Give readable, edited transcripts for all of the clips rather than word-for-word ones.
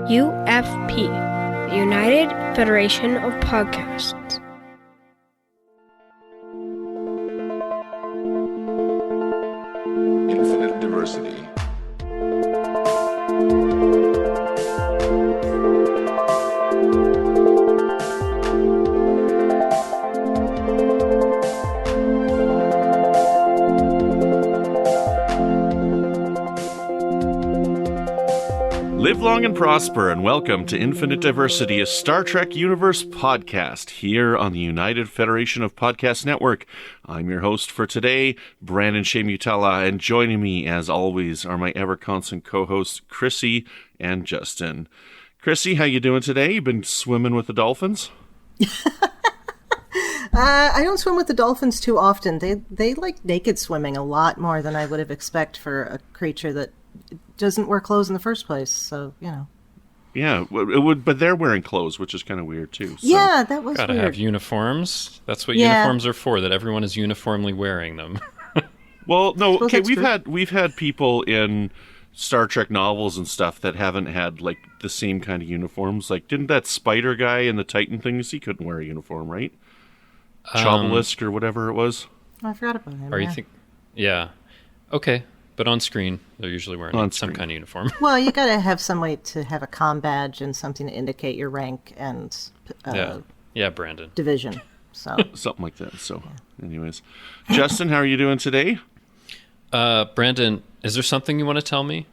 UFP, the United Federation of Podcasts. Infinite diversity. Live long and prosper, and welcome to Infinite Diversity, a Star Trek Universe podcast here on the United Federation of Podcast Network. I'm your host for today, Brandon Shea-Mutala, and joining me, as always, are my ever-constant co-hosts, Chrissie and Justin. Chrissie, how you doing today? You been swimming with the dolphins? I don't swim with the dolphins too often. They like naked swimming a lot more than I would have expected for a creature that doesn't wear clothes in the first place, so, you know. Yeah, it would, but they're wearing clothes, which is kind of weird, too. So. Yeah, that was Gotta weird. have uniforms. That's what uniforms are for, that everyone is uniformly wearing them. Well, no, okay, true. we've had people in Star Trek novels and stuff that haven't had, like, the same kind of uniforms. Like, didn't that spider guy in the Titan things, he couldn't wear a uniform, right? Chobalisk or whatever it was. I forgot about him, Or yeah. you think, yeah. Okay, but on screen, they're usually wearing some kind of uniform. Well, you gotta have some way to have a comm badge and something to indicate your rank and Yeah, Brandon. division. So Something like that. So, anyways. Justin, how are you doing today? Brandon, is there something you want to tell me?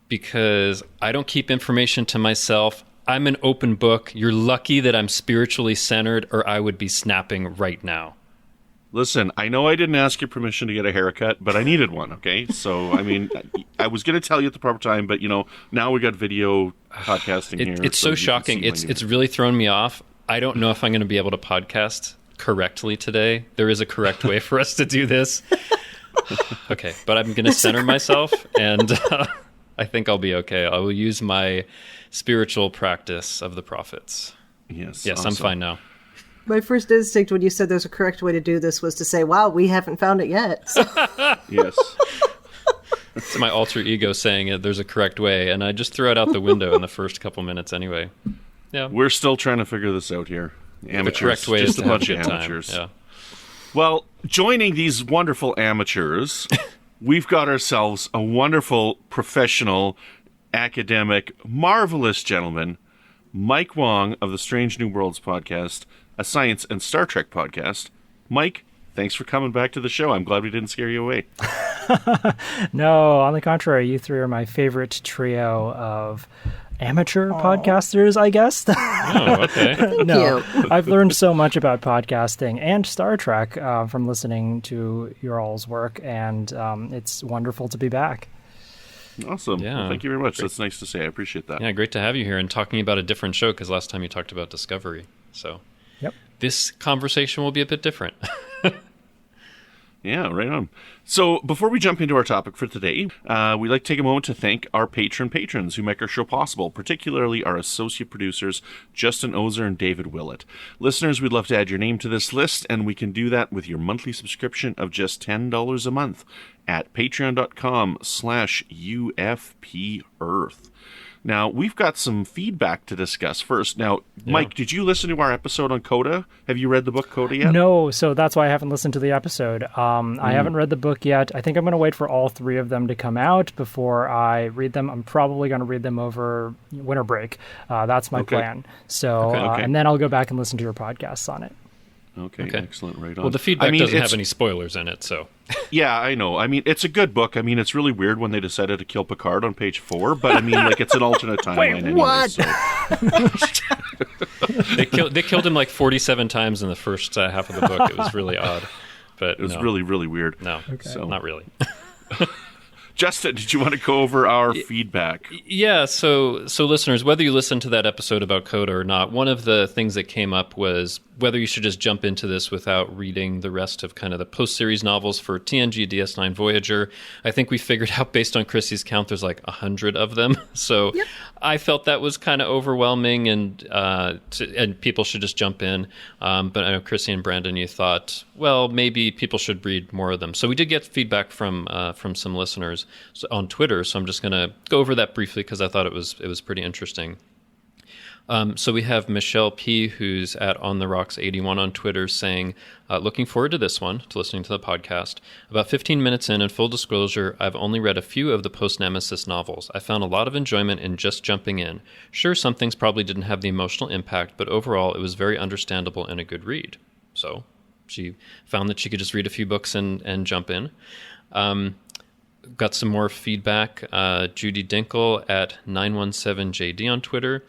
Because I don't keep information to myself. I'm an open book. You're lucky that I'm spiritually centered, or I would be snapping right now. Listen, I know I didn't ask your permission to get a haircut, but I needed one, okay? So, I mean, I was going to tell you at the proper time, but, you know, now we got video podcasting here. It's so shocking. It's really thrown me off. I don't know if I'm going to be able to podcast correctly today. There is a correct way for us to do this. Okay, but I'm going to center myself, and I think I'll be okay. I will use my spiritual practice of the prophets. Yes, awesome. I'm fine now. my first instinct when you said there's a correct way to do this was to say, wow, we haven't found it yet. So. Yes. It's my alter ego saying it, there's a correct way, and I just threw it out the window in the first couple minutes anyway. Yeah. We're still trying to figure this out here. Amateurs. The correct way just is a to have bunch a of good amateurs. time. Yeah. Well, joining these wonderful amateurs, we've got ourselves a wonderful, professional, academic, marvelous gentleman, Mike Wong of the Strange New Worlds podcast, a science and Star Trek podcast. Mike, thanks for coming back to the show. I'm glad we didn't scare you away. No, on the contrary, you three are my favorite trio of amateur podcasters, I guess. Oh, okay. Thank No, you. I've learned so much about podcasting and Star Trek from listening to your all's work, and it's wonderful to be back. Awesome. Yeah. Well, thank you very much. Great. That's nice to say. I appreciate that. Yeah, great to have you here and talking about a different show, because last time you talked about Discovery. So Yep. this conversation will be a bit different. Yeah, right on. So before we jump into our topic for today, we'd like to take a moment to thank our patrons who make our show possible, particularly our associate producers, Justin Oser and David Willett. Listeners, we'd love to add your name to this list, and we can do that with your monthly subscription of just $10 a month at patreon.com/UFPEarth. Now, we've got some feedback to discuss first. Now, Mike, did you listen to our episode on Coda? Have you read the book Coda yet? No, so that's why I haven't listened to the episode. I haven't read the book yet. I think I'm going to wait for all three of them to come out before I read them. I'm probably going to read them over winter break. That's my plan. So, Okay. and then I'll go back and listen to your podcasts on it. Okay, excellent. Right on. Well, the feedback doesn't it's- have any spoilers in it, so. Yeah, I know. I mean, it's a good book. I mean, it's really weird when they decided to kill Picard on page 4, but I mean, like, it's an alternate timeline anyway. what? So. They killed him like 47 times in the first half of the book. It was really odd. But It was really, really weird. No, So- not really. Justin, did you want to go over our feedback? Yeah, so listeners, whether you listen to that episode about Coda or not, one of the things that came up was whether you should just jump into this without reading the rest of kind of the post-series novels for TNG, DS9, Voyager. I think we figured out, based on Chrissy's count, there's like 100 of them. So I felt that was kind of overwhelming, and people should just jump in. But I know Chrissy and Brandon, you thought, well, maybe people should read more of them. So we did get feedback from some listeners on Twitter. So I'm just going to go over that briefly because I thought it was pretty interesting. So we have Michelle P., who's at On The Rocks 81 on Twitter, saying, looking forward to this one, to listening to the podcast. About 15 minutes in, and full disclosure, I've only read a few of the post-Nemesis novels. I found a lot of enjoyment in just jumping in. Sure, some things probably didn't have the emotional impact, but overall it was very understandable and a good read. So she found that she could just read a few books and jump in. Got some more feedback. Judy Dinkle at 917JD on Twitter.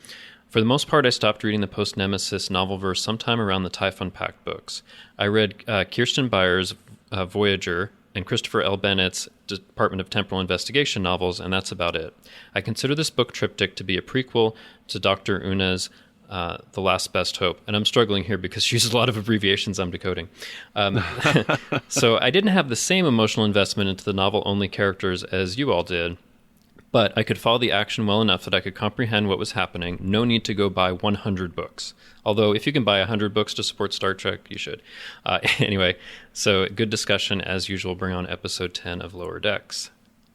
For the most part, I stopped reading the post-Nemesis novelverse sometime around the Typhon Pact books. I read Kirsten Byers' Voyager and Christopher L. Bennett's Department of Temporal Investigation novels, and that's about it. I consider this book triptych to be a prequel to Dr. Una's The Last Best Hope. And I'm struggling here because she uses a lot of abbreviations I'm decoding. So I didn't have the same emotional investment into the novel-only characters as you all did, but I could follow the action well enough that I could comprehend what was happening. No need to go buy 100 books. Although, if you can buy 100 books to support Star Trek, you should. Anyway, so good discussion. As usual, bring on episode 10 of Lower Decks.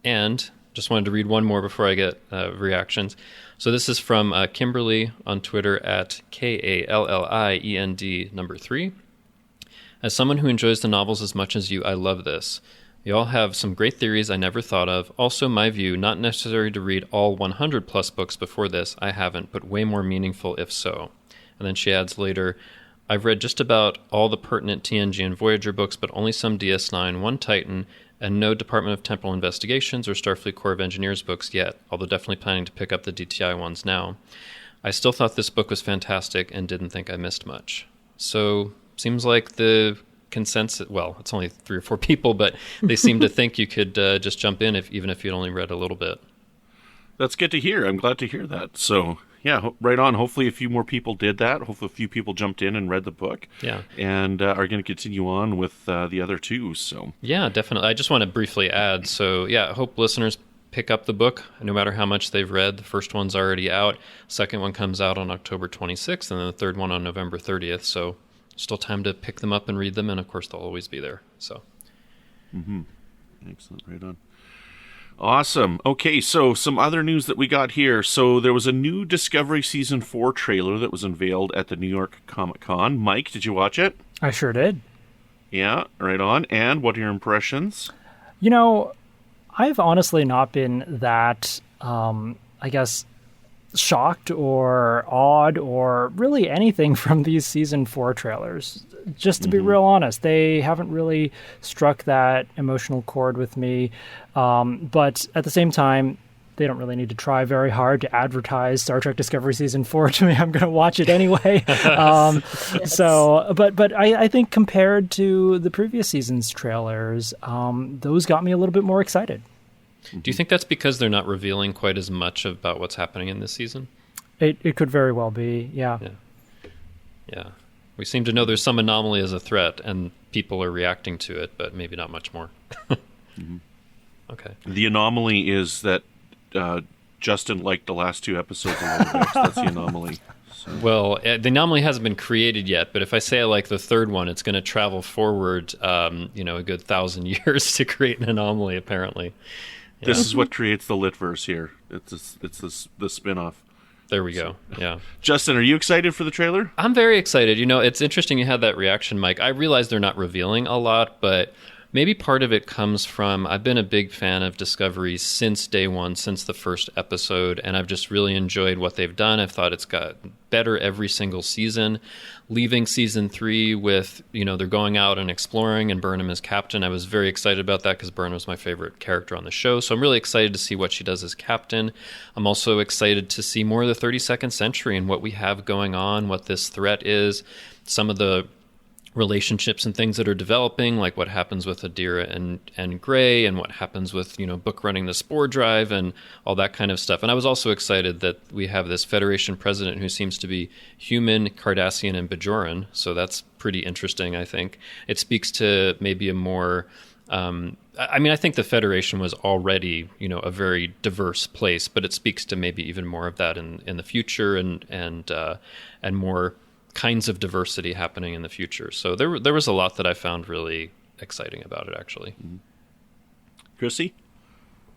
And just wanted to read one more before I get reactions. So this is from Kimberly on Twitter at KALLIEND 3. As someone who enjoys the novels as much as you, I love this. You all have some great theories I never thought of. Also, my view, not necessary to read all 100 plus books before this. I haven't, but way more meaningful if so. And then she adds later, I've read just about all the pertinent TNG and Voyager books, but only some DS9, one Titan, and no Department of Temporal Investigations or Starfleet Corps of Engineers books yet, although definitely planning to pick up the DTI ones now. I still thought this book was fantastic and didn't think I missed much. So, seems like the consensus, well, it's only 3 or 4 people, but they seem to think you could just jump in even if you'd only read a little bit. That's good to hear. I'm glad to hear that. So, yeah, right on. Hopefully a few more people did that. Hopefully a few people jumped in and read the book. Yeah. And are going to continue on with the other two. So yeah, definitely. I just want to briefly add. So, yeah, I hope listeners pick up the book, no matter how much they've read. The first one's already out. Second one comes out on October 26th, and then the third one on November 30th. So still time to pick them up and read them, and of course they'll always be there. So, Excellent, right on. Awesome. Okay, so some other news that we got here. So there was a new Discovery Season 4 trailer that was unveiled at the New York Comic Con. Mike, did you watch it? I sure did. Yeah, right on. And what are your impressions? You know, I've honestly not been that, shocked or awed or really anything from these season 4 trailers. Just to be real honest, they haven't really struck that emotional chord with me. But at the same time, they don't really need to try very hard to advertise Star Trek Discovery Season 4 to me. I'm going to watch it anyway. Yes. But I think compared to the previous season's trailers, those got me a little bit more excited. do you think that's because they're not revealing quite as much about what's happening in this season? It could very well be, yeah. Yeah. We seem to know there's some anomaly as a threat, and people are reacting to it, but maybe not much more. Okay. The anomaly is that Justin liked the last 2 episodes of Lower Decks. That's the anomaly. So. Well, the anomaly hasn't been created yet, but if I say I like the third one, it's going to travel forward, a good 1,000 years to create an anomaly, apparently. Yeah. This is what creates the Litverse here. It's the spin-off. There we go. Yeah. Justin, are you excited for the trailer? I'm very excited. It's interesting you had that reaction, Mike. I realize they're not revealing a lot, but maybe part of it comes from I've been a big fan of Discovery since day one, since the first episode, and I've just really enjoyed what they've done. I've thought it's got better every single season. Leaving season 3 with, they're going out and exploring and Burnham is captain. I was very excited about that because Burnham was my favorite character on the show. So I'm really excited to see what she does as captain. I'm also excited to see more of the 32nd century and what we have going on, what this threat is, some of the relationships and things that are developing, like what happens with Adira and Gray, and what happens with, book running the spore drive and all that kind of stuff. And I was also excited that we have this Federation president who seems to be human, Cardassian, and Bajoran. So that's pretty interesting, I think. It speaks to maybe a more... I think the Federation was already, a very diverse place, but it speaks to maybe even more of that in the future and more kinds of diversity happening in the future. So there was a lot that I found really exciting about it, actually. Chrissy?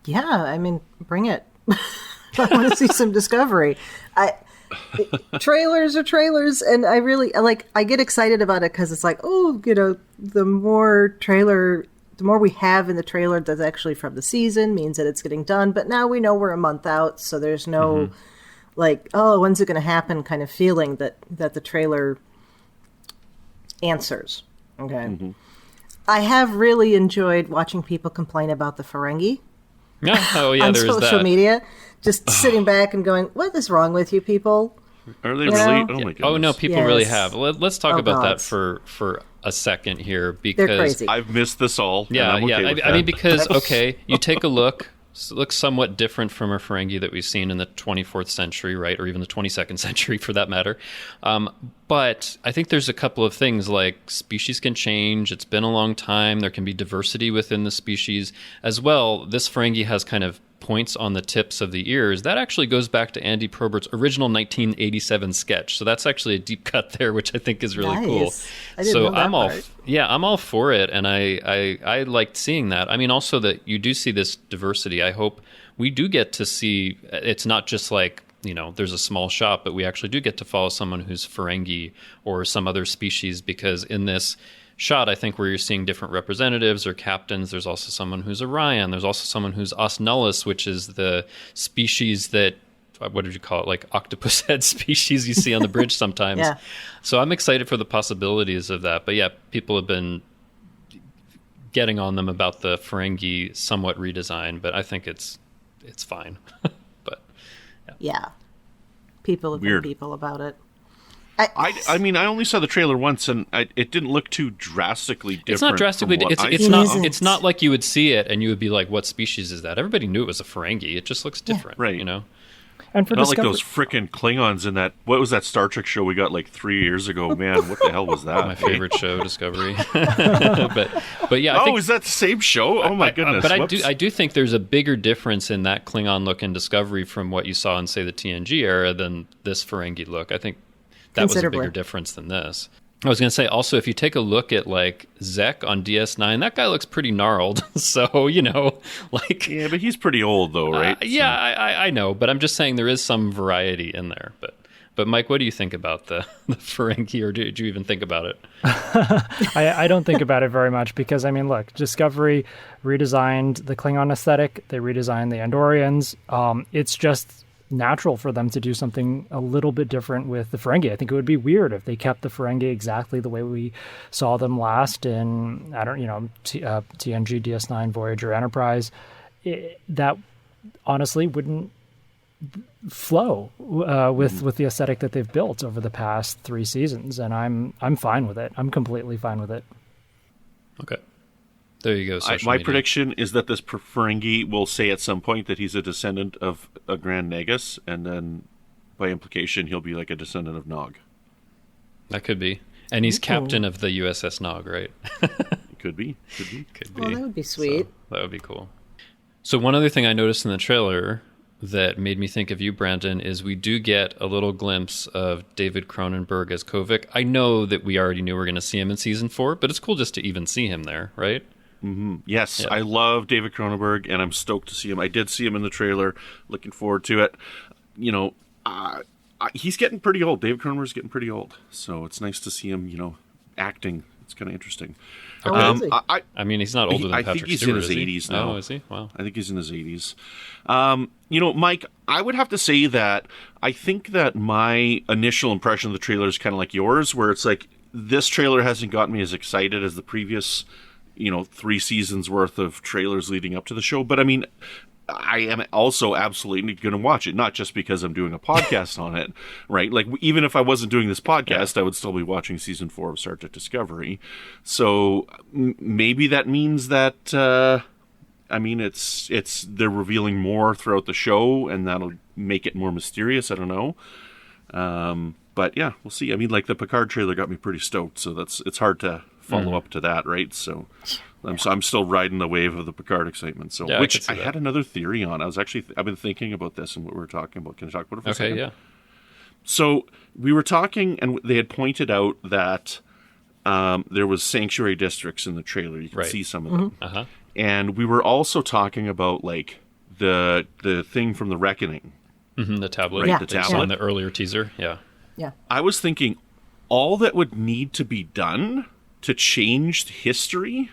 Yeah, bring it. I want to see some Discovery. trailers are trailers, and I really I get excited about it because it's like, oh, the more we have in the trailer that's actually from the season means that it's getting done. But now we know we're a month out, so there's no oh, when's it going to happen kind of feeling that the trailer answers. Okay. Mm-hmm. I have really enjoyed watching people complain about the Ferengi. Oh yeah, on there's social media, just sitting back and going, "What is wrong with you people?" Are they really? Oh my goodness! Oh no, people really have. Let's talk about that for a second here, because they're crazy. I've missed this all. Yeah, and I'm okay with that. I mean, because you take a look. It looks somewhat different from a Ferengi that we've seen in the 24th century, right, or even the 22nd century for that matter. But I think there's a couple of things, like species can change. It's been a long time. There can be diversity within the species as well. This Ferengi has kind of points on the tips of the ears. That actually goes back to Andy Probert's original 1987 sketch. So that's actually a deep cut there, which I think is really cool. I didn't know that I'm all part. I'm all for it, and I liked seeing that. I mean, also that you do see this diversity. I hope we do get to see. It's not just like, there's a small shot, but we actually do get to follow someone who's Ferengi or some other species, because in this shot, I think, where you're seeing different representatives or captains, there's also someone who's Orion. There's also someone who's Os Nullus, which is the species that, what did you call it, like octopus head species you see on the bridge sometimes. Yeah. So I'm excited for the possibilities of that. But yeah, people have been getting on them about the Ferengi somewhat redesign, but I think it's fine. But yeah, people have been people about it. I mean, I only saw the trailer once, and it didn't look too drastically different. It's not drastically. It's not like you would see it and you would be like, "What species is that?" Everybody knew it was a Ferengi. It just looks different, right? And for not like those frickin' Klingons in that. What was that Star Trek show we got like 3 years ago? Man, what the hell was that? My favorite show, Discovery. but yeah. I think, is that the same show? Oh my goodness! But I do think there's a bigger difference in that Klingon look in Discovery from what you saw in, say, the TNG era than this Ferengi look. I think that was a bigger difference than this. I was going to say, also, if you take a look at, like, Zek on DS9, that guy looks pretty gnarled. So, like... Yeah, but he's pretty old, though, right? Yeah, I know, but I'm just saying there is some variety in there. But Mike, what do you think about the Ferengi, or did you even think about it? I don't think about it very much because, I mean, look, Discovery redesigned the Klingon aesthetic. They redesigned the Andorians. It's just natural for them to do something a little bit different with the Ferengi. I think it would be weird if they kept the Ferengi exactly the way we saw them last in, TNG, DS9, Voyager, Enterprise. That honestly wouldn't flow with the aesthetic that they've built over the past 3 seasons, and I'm fine with it. I'm completely fine with it. Okay. There you go. My prediction is that this Ferengi will say at some point that he's a descendant of a Grand Nagus, and then by implication he'll be like a descendant of Nog. That could be. And he's captain of the USS Nog, right? Could be. Well, that would be sweet. So, that would be cool. So one other thing I noticed in the trailer that made me think of you, Brandon, is we do get a little glimpse of David Cronenberg as Kovic. I know that we already knew we were going to see him in season 4, but it's cool just to even see him there, right? Mm-hmm. Yes, yeah. I love David Cronenberg, and I'm stoked to see him. I did see him in the trailer. Looking forward to it. He's getting pretty old. David Cronenberg's getting pretty old, so it's nice to see him, acting. It's kind of interesting. Okay. I mean, he's not older than Patrick Stewart. I think he's in his 80s now. Oh, is he? Wow. I think he's in his 80s. Mike, I would have to say that I think that my initial impression of the trailer is kind of like yours, where it's like this trailer hasn't gotten me as excited as the previous 3 seasons worth of trailers leading up to the show. But I mean, I am also absolutely going to watch it, not just because I'm doing a podcast on it, right? Like, even if I wasn't doing this podcast, I would still be watching season 4 of Star Trek Discovery. So maybe that means that, it's they're revealing more throughout the show, and that'll make it more mysterious. I don't know. But yeah, we'll see. I mean, like, the Picard trailer got me pretty stoked, so it's hard to follow up to that, right? So I'm still riding the wave of the Picard excitement. So, yeah, which I had another theory on. I've been thinking about this and what we were talking about. Can I talk about it for a second? Yeah. So we were talking, and they had pointed out that there was sanctuary districts in the trailer. You can see some of them. Uh-huh. And we were also talking about, like, the thing from The Reckoning, The tablet. Right, Yeah. the that you saw tablet. in the earlier teaser. Yeah. Yeah. I was thinking all that would need to be done to change history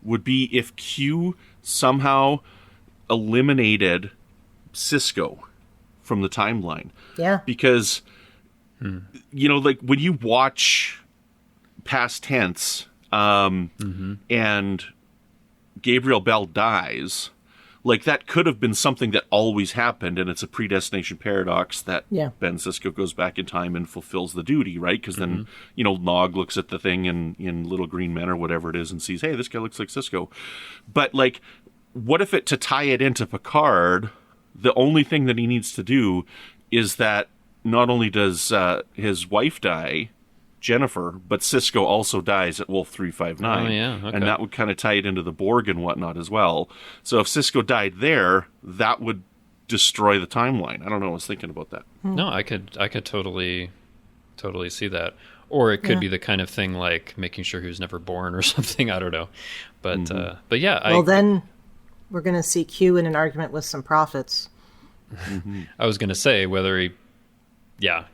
would be if Q somehow eliminated Cisco from the timeline. Yeah. Because, like when you watch past tense and Gabriel Bell dies, like that could have been something that always happened, and it's a predestination paradox that Ben Sisko goes back in time and fulfills the duty, right? Because then, Nog looks at the thing in Little Green Men or whatever it is and sees, hey, this guy looks like Sisko. But, like, what if to tie it into Picard, the only thing that he needs to do is that not only does his wife die, Jennifer, but Sisko also dies at Wolf 359. Oh, yeah. Okay. And that would kind of tie it into the Borg and whatnot as well. So if Sisko died there, that would destroy the timeline. I don't know. I was thinking about that. No, I could totally see that. Or it could be the kind of thing like making sure he was never born or something. I don't know. But yeah. Well, then we're going to see Q in an argument with some prophets. I was going to say whether he... Yeah,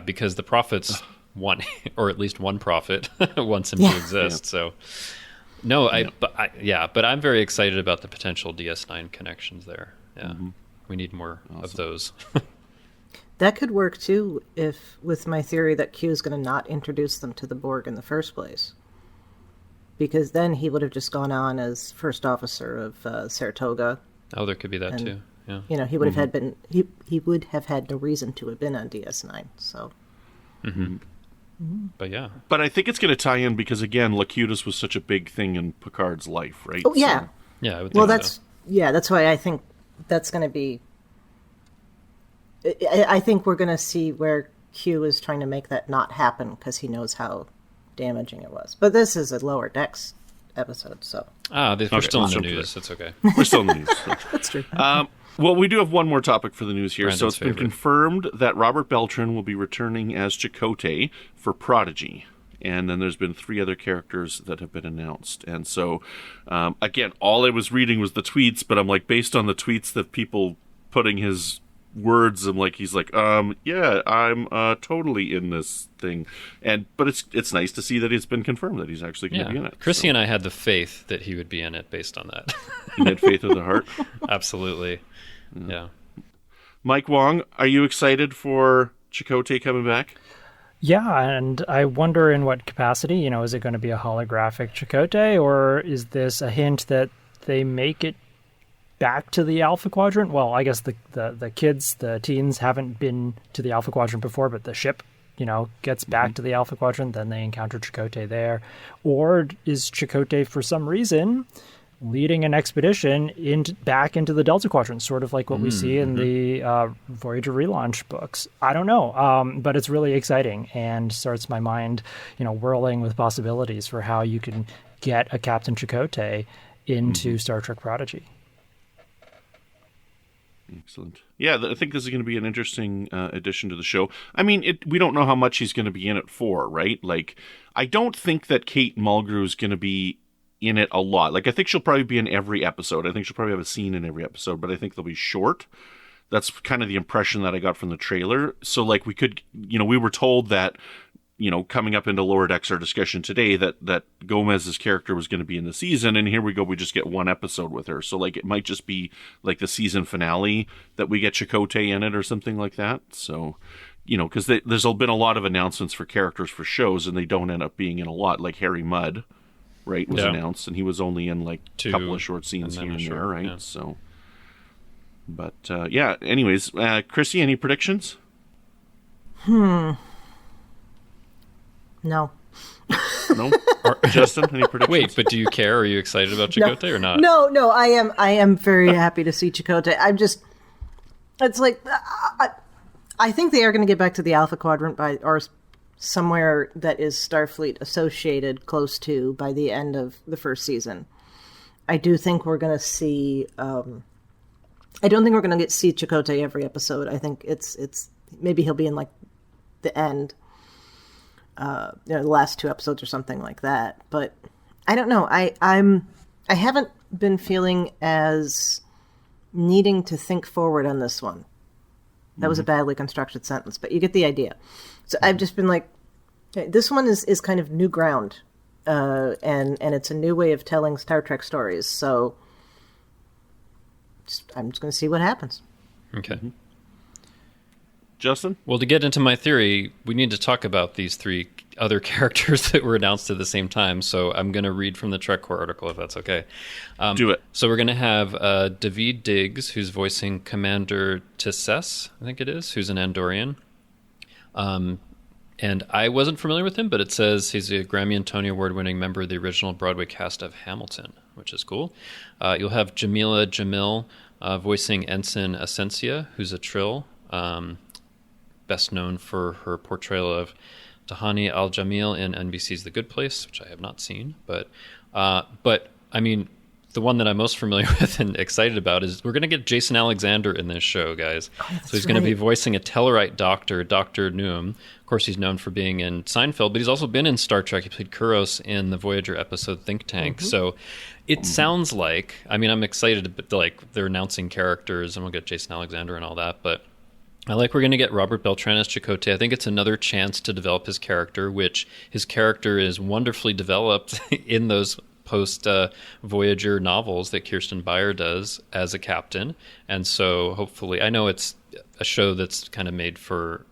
because the prophets... one, or at least one prophet wants him to exist. So, no, but I'm very excited about the potential DS9 connections there. Yeah, we need more of those. That could work too, if with my theory that Q is going to not introduce them to the Borg in the first place, because then he would have just gone on as first officer of Saratoga. Oh, there could be that too. Yeah, He would have he would have had no reason to have been on DS9. So. But yeah. But I think it's going to tie in because, again, Locutus was such a big thing in Picard's life, right? Oh, yeah. So, yeah, I would Well, think that's why I think that's going to be... I think we're going to see where Q is trying to make that not happen because he knows how damaging it was. But this is a Lower Decks episode, so... we're still in the news. That's okay. We're still in the news. That's true. Well, we do have one more topic for the news here. Brandon's So it's been confirmed that Robert Beltran will be returning as Chakotay for Prodigy. And then there's been 3 other characters that have been announced. And so, again, all I was reading was the tweets, but I'm like, based on the tweets that people putting his words, I'm like, he's like, yeah, I'm totally in this thing. But it's nice to see that it's been confirmed that he's actually going to be in it. Chrissy and I had the faith that he would be in it based on that. You had faith in the heart? Absolutely. Yeah. Mike Wong, are you excited for Chakotay coming back? Yeah, and I wonder in what capacity. Is it going to be a holographic Chakotay, or is this a hint that they make it back to the Alpha Quadrant? Well, I guess the kids, the teens, haven't been to the Alpha Quadrant before, but the ship, gets back to the Alpha Quadrant, then they encounter Chakotay there. Or is Chakotay, for some reason, leading an expedition back into the Delta Quadrant, sort of like what we see in the Voyager relaunch books. I don't know, but it's really exciting and starts my mind, whirling with possibilities for how you can get a Captain Chakotay into Star Trek Prodigy. Excellent. Yeah, I think this is going to be an interesting addition to the show. I mean, we don't know how much he's going to be in it for, right? Like, I don't think that Kate Mulgrew is going to be in it a lot. Like, I think she'll probably be in every episode. I think she'll probably have a scene in every episode, but I think they'll be short. That's kind of the impression that I got from the trailer. So, like, we could, we were told that, coming up into Lower Decks, our discussion today, that Gomez's character was going to be in the season, and here we go, we just get one episode with her. So, like, it might just be, like, the season finale that we get Chakotay in it or something like that. So, because there's been a lot of announcements for characters for shows, and they don't end up being in a lot, like Harry Mudd. Right, was announced, and he was only in like a couple of short scenes here and there, right? Yeah. So, but yeah. Anyways, Chrissy, any predictions? No. No. Justin, any predictions? Wait, but do you care? Are you excited about Chakotay or not? No. I am very happy to see Chakotay. It's like I think they are going to get back to the Alpha Quadrant or somewhere that is Starfleet associated close to by the end of the first season. I do think we're going to see... I don't think we're going to see Chakotay every episode. I think it's maybe he'll be in like the end, the last 2 episodes or something like that. But I don't know. I haven't been feeling as needing to think forward on this one. That was a badly constructed sentence, but you get the idea. So I've just been like, this one is kind of new ground, and it's a new way of telling Star Trek stories. So I'm just going to see what happens. Okay. Justin? Well, to get into my theory, we need to talk about these three other characters that were announced at the same time. So I'm going to read from the Trek Core article, if that's okay. Do it. So we're going to have David Diggs, who's voicing Commander Tisses, I think it is, who's an Andorian. And I wasn't familiar with him, but it says he's a Grammy and Tony Award-winning member of the original Broadway cast of Hamilton, which is cool. You'll have Jamila Jamil voicing Ensign Asencia, who's a Trill, best known for her portrayal of Tahani Al-Jamil in NBC's The Good Place, which I have not seen. But I mean, the one that I'm most familiar with and excited about is we're going to get Jason Alexander in this show, guys. So he's going to be voicing a Tellarite doctor, Dr. Noom. Of course, he's known for being in Seinfeld, but he's also been in Star Trek. He played Kuros in the Voyager episode Think Tank. So it sounds like, I mean, I'm excited, but like they're announcing characters, and we'll get Jason Alexander and all that, but I like we're going to get Robert Beltran as Chakotay. I think it's another chance to develop his character, which his character is wonderfully developed in those post-Voyager novels that Kirsten Beyer does as a captain. And so hopefully, I know it's a show that's kind of made for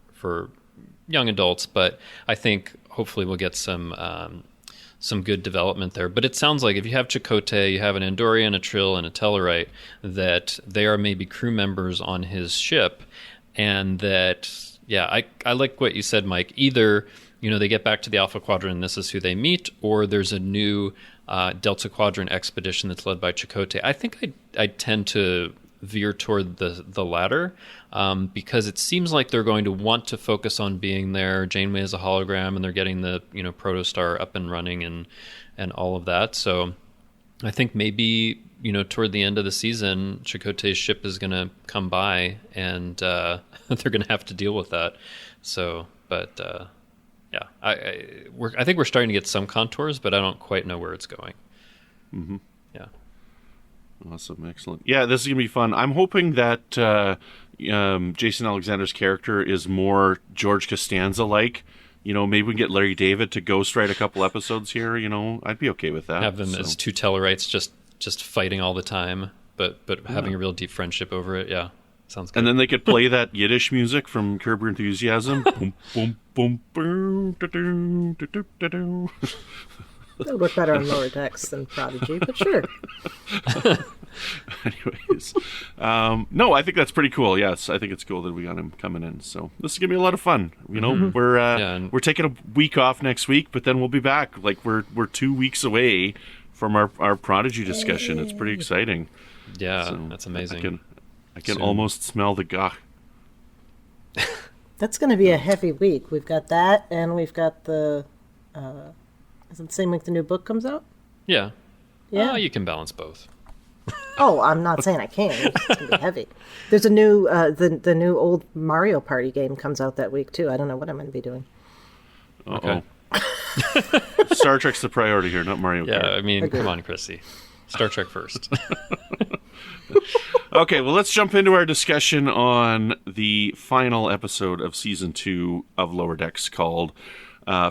young adults, but I think hopefully we'll get some good development there. But it sounds like if you have Chakotay, you have an Andorian, a Trill, and a Tellarite, that they are maybe crew members on his ship. And that, yeah, I like what you said, Mike. Either, they get back to the Alpha Quadrant and this is who they meet, or there's a new Delta Quadrant expedition that's led by Chakotay. I think I tend to veer toward the latter, because it seems like they're going to want to focus on being there. Janeway is a hologram, and they're getting the Protostar up and running and all of that. So I think maybe toward the end of the season, Chakotay's ship is going to come by, and they're going to have to deal with that. So, but yeah, I think we're starting to get some contours, but I don't quite know where it's going. Mm-hmm. Yeah. Awesome. Excellent. Yeah, this is going to be fun. I'm hoping that Jason Alexander's character is more George Costanza-like. Maybe we can get Larry David to ghostwrite a couple episodes here. I'd be okay with that. Have them as two Tellarites just fighting all the time, but having a real deep friendship over it. Yeah, sounds good. And then they could play that Yiddish music from Curb Your Enthusiasm. Boom, boom, boom, boom, da-doo, da-doo, da-doo. That would work better on Lower Decks than Prodigy, but sure. Anyways, no, I think that's pretty cool. Yes, I think it's cool that we got him coming in. So this is gonna be a lot of fun. We're taking a week off next week, but then we'll be back. Like we're 2 weeks away from our Prodigy discussion. It's pretty exciting. Yeah, so that's amazing. I can almost smell the gah. That's going to be a heavy week. We've got that, and we've got the. Is it the same week the new book comes out? Yeah. Yeah. You can balance both. Oh, I'm not saying I can't. It's going to be heavy. There's a new the new old Mario Party game comes out that week too. I don't know what I'm going to be doing. Okay. Star Trek's the priority here, not Mario Kart. Yeah, I mean, come on, Chrissy. Star Trek first. Okay, well, let's jump into our discussion on the final episode of Season 2 of Lower Decks called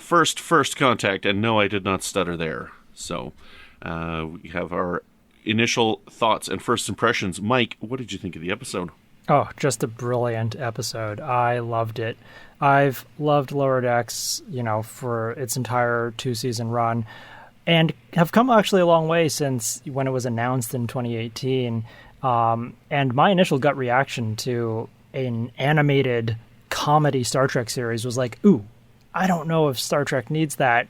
First Contact. And no, I did not stutter there. So we have our initial thoughts and first impressions. Mike, what did you think of the episode? Oh, just a brilliant episode. I loved it. I've loved Lower Decks, for its entire 2-season run, and have come actually a long way since when it was announced in 2018. And my initial gut reaction to an animated comedy Star Trek series was like, ooh, I don't know if Star Trek needs that.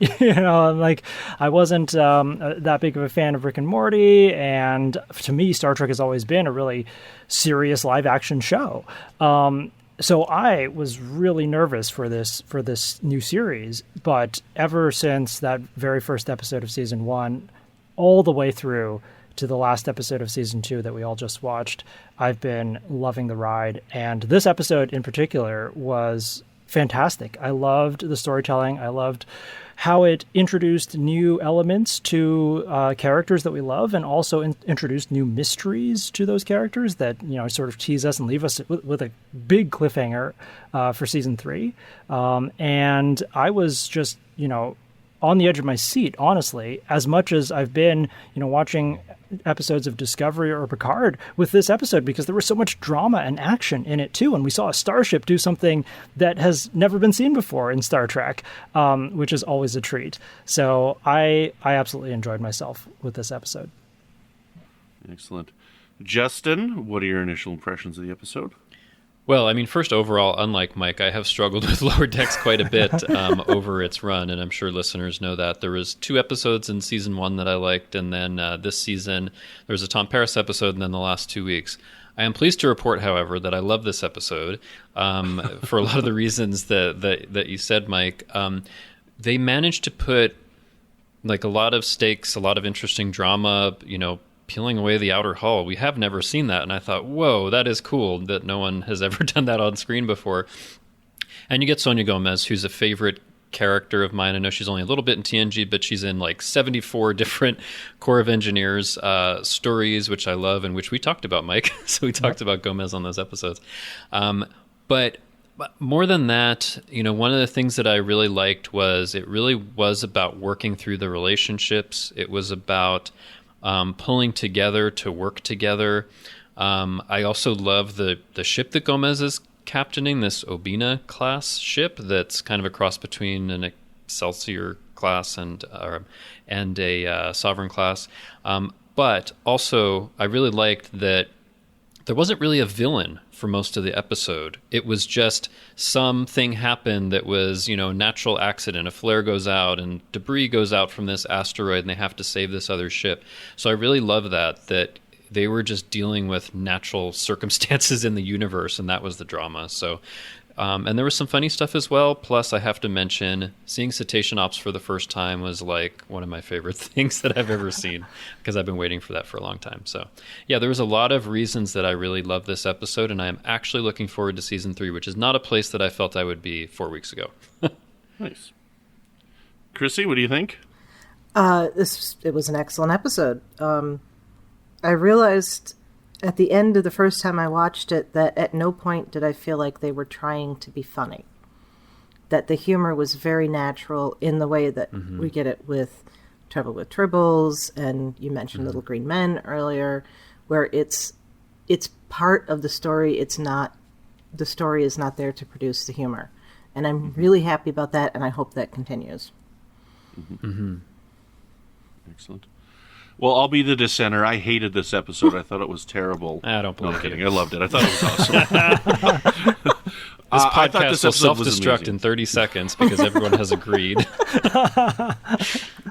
I wasn't that big of a fan of Rick and Morty, and to me, Star Trek has always been a really serious live-action show. So I was really nervous for this new series, but ever since that very first episode of Season 1, all the way through to the last episode of Season 2 that we all just watched, I've been loving the ride. And this episode in particular was fantastic. I loved the storytelling. I loved how it introduced new elements to characters that we love, and also introduced new mysteries to those characters that, sort of tease us and leave us with a big cliffhanger for season 3. And I was just, on the edge of my seat, honestly, as much as I've been, watching episodes of Discovery or Picard with this episode, because there was so much drama and action in it too. And we saw a starship do something that has never been seen before in Star Trek, which is always a treat. So I absolutely enjoyed myself with this episode. Excellent. Justin, what are your initial impressions of the episode? Well, I mean, first, overall, unlike Mike, I have struggled with Lower Decks quite a bit over its run, and I'm sure listeners know that. There was 2 episodes in season 1 that I liked, and then this season there was a Tom Paris episode, and then the last 2 weeks. I am pleased to report, however, that I love this episode for a lot of the reasons that you said, Mike. They managed to put like a lot of stakes, a lot of interesting drama, peeling away the outer hull. We have never seen that, and I thought, whoa, that is cool that no one has ever done that on screen before. And you get Sonia Gomez, who's a favorite character of mine. I know she's only a little bit in TNG, but she's in like 74 different Corps of Engineers stories, which I love, and which we talked about, Mike. So we talked about Gomez on those episodes. But more than that, one of the things that I really liked was it really was about working through the relationships. It was about pulling together to work together. I also love the ship that Gomez is captaining, this Obina class ship that's kind of a cross between an Excelsior class and a Sovereign class. But also, I really liked that there wasn't really a villain for most of the episode. It was just something happened that was, natural accident. A flare goes out and debris goes out from this asteroid and they have to save this other ship. So I really love that they were just dealing with natural circumstances in the universe, and that was the drama. So, and there was some funny stuff as well. Plus, I have to mention, seeing Cetacean Ops for the first time was like one of my favorite things that I've ever seen, because I've been waiting for that for a long time. So, yeah, there was a lot of reasons that I really love this episode, and I am actually looking forward to season 3, which is not a place that I felt I would be 4 weeks ago. Nice. Chrissy, what do you think? It was an excellent episode. I realized at the end of the first time I watched it that at no point did I feel like they were trying to be funny. That the humor was very natural in the way that we get it with Trouble with Tribbles, and you mentioned Little Green Men earlier, where it's part of the story. The story is not there to produce the humor. And I'm really happy about that, and I hope that continues. Excellent. Well, I'll be the dissenter. I hated this episode. I thought it was terrible. I don't believe I'm kidding. you. I loved it. I thought it was awesome. This podcast will self-destruct in 30 seconds because everyone has agreed.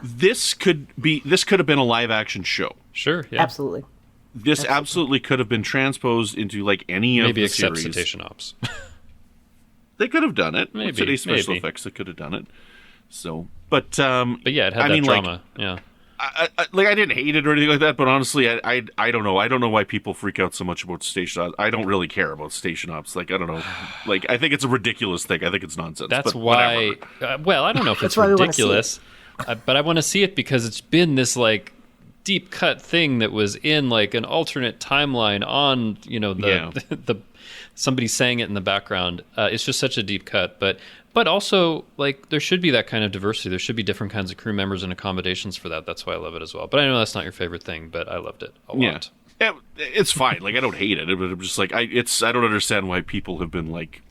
This could have been a live-action show. Sure, yeah. Absolutely. This absolutely could have been transposed into like any Maybe of the except series. Cetacean Ops. They could have done it. Maybe, With today's special maybe. effects, they could have done it. So, but yeah, it had that drama. Yeah. I didn't hate it or anything like that, but honestly, I don't know. I don't know why people freak out so much about Station Ops. I don't really care about Station Ops. Like, I don't know. Like, I think it's a ridiculous thing. I think it's nonsense. That's but why. Well, I don't know if it's ridiculous, but I want to see it because it's been this like deep cut thing that was in like an alternate timeline on the somebody saying it in the background. It's just such a deep cut, but also, like, there should be that kind of diversity. There should be different kinds of crew members and accommodations for that. That's why I love it as well. But I know that's not your favorite thing, but I loved it a lot. Yeah, it's fine. Like, I don't hate it, but I'm just like, I don't understand why people have been like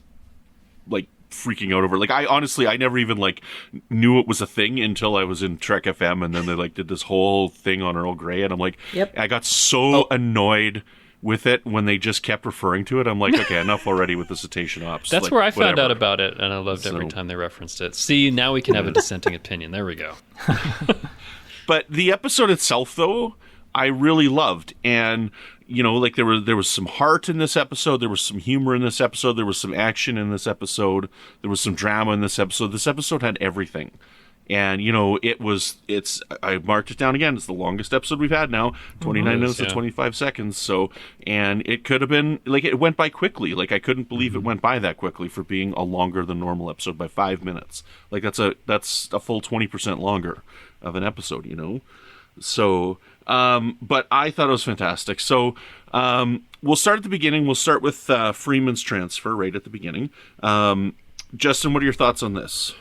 freaking out over it. Like, I never even like knew it was a thing until I was in Trek FM, and then they like did this whole thing on Earl Grey, and I'm like, I got so annoyed with it when they just kept referring to it. I'm like, okay, enough already with the Cetacean Ops. That's like, where I found whatever. out about it, and I loved every time they referenced it. See, now we can have a dissenting opinion. There we go. But the episode itself, though, I really loved. And, like there was some heart in this episode. There was some humor in this episode. There was some action in this episode. There was some drama in this episode. This episode had everything. And, I marked it down again. It's the longest episode we've had now, 29 minutes and 25 seconds. So, and it could have been, it went by quickly. I couldn't believe it went by that quickly for being a longer than normal episode by 5 minutes. That's a full 20% longer of an episode, So, but I thought it was fantastic. So, we'll start at the beginning. We'll start with Freeman's transfer right at the beginning. Justin, what are your thoughts on this?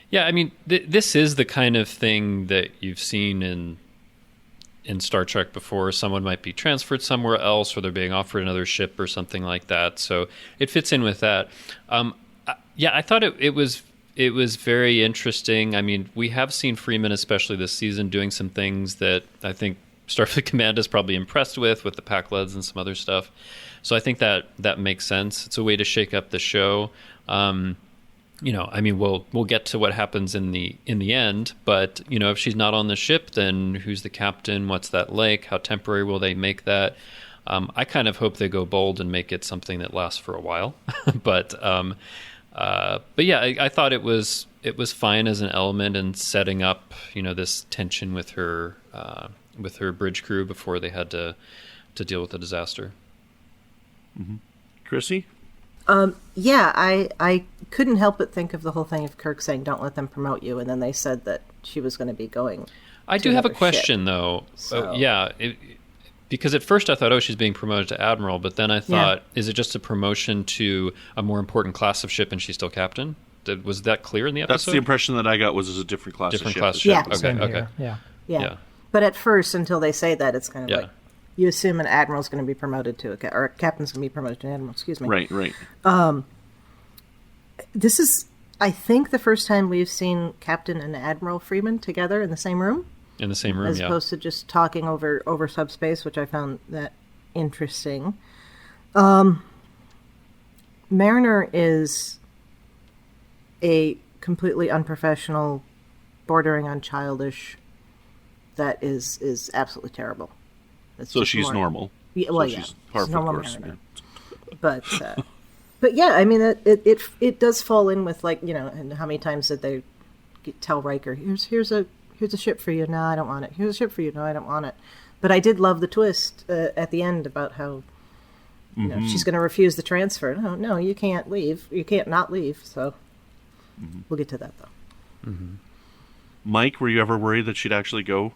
Yeah, I mean, this is the kind of thing that you've seen in Star Trek before. Someone might be transferred somewhere else, or they're being offered another ship or something like that. So it fits in with that. I thought it was very interesting. I mean, we have seen Freeman, especially this season, doing some things that I think Starfleet Command is probably impressed with the Pac-Leds and some other stuff. So I think that makes sense. It's a way to shake up the show. We'll get to what happens in the end, but if she's not on the ship, then who's the captain? What's that like? How temporary will they make that? I kind of hope they go bold and make it something that lasts for a while. but yeah, I thought it was fine as an element in setting up this tension with her bridge crew before they had to deal with the disaster. Mm-hmm. Chrissy? I couldn't help but think of the whole thing of Kirk saying, "Don't let them promote you," and then they said that she was going to be going. I do have a question, though. So. Because at first I thought, she's being promoted to admiral, but then I thought, is it just a promotion to a more important class of ship, and she's still captain? Was that clear in the episode? That's the impression that I got. Was a different class of ship. Different class of ship. Yeah. Okay. Yeah. But at first, until they say that, it's kind of like. You assume an admiral's going to be promoted to or a captain's going to be promoted to an admiral. Excuse me. Right. This is, I think, the first time we've seen Captain and Admiral Freeman together in the same room. In the same room, as opposed to just talking over subspace, which I found that interesting. Mariner is a completely unprofessional, bordering on childish. That is absolutely terrible. So she's normal. Yeah, well, she's Harp, of course. Yeah. But yeah, I mean, it does fall in with and how many times did they tell Riker, here's a ship for you. No, I don't want it. Here's a ship for you. No, I don't want it. But I did love the twist at the end about how she's going to refuse the transfer. No, you can't leave. You can't not leave. So we'll get to that though. Mm-hmm. Mike, were you ever worried that she'd actually go?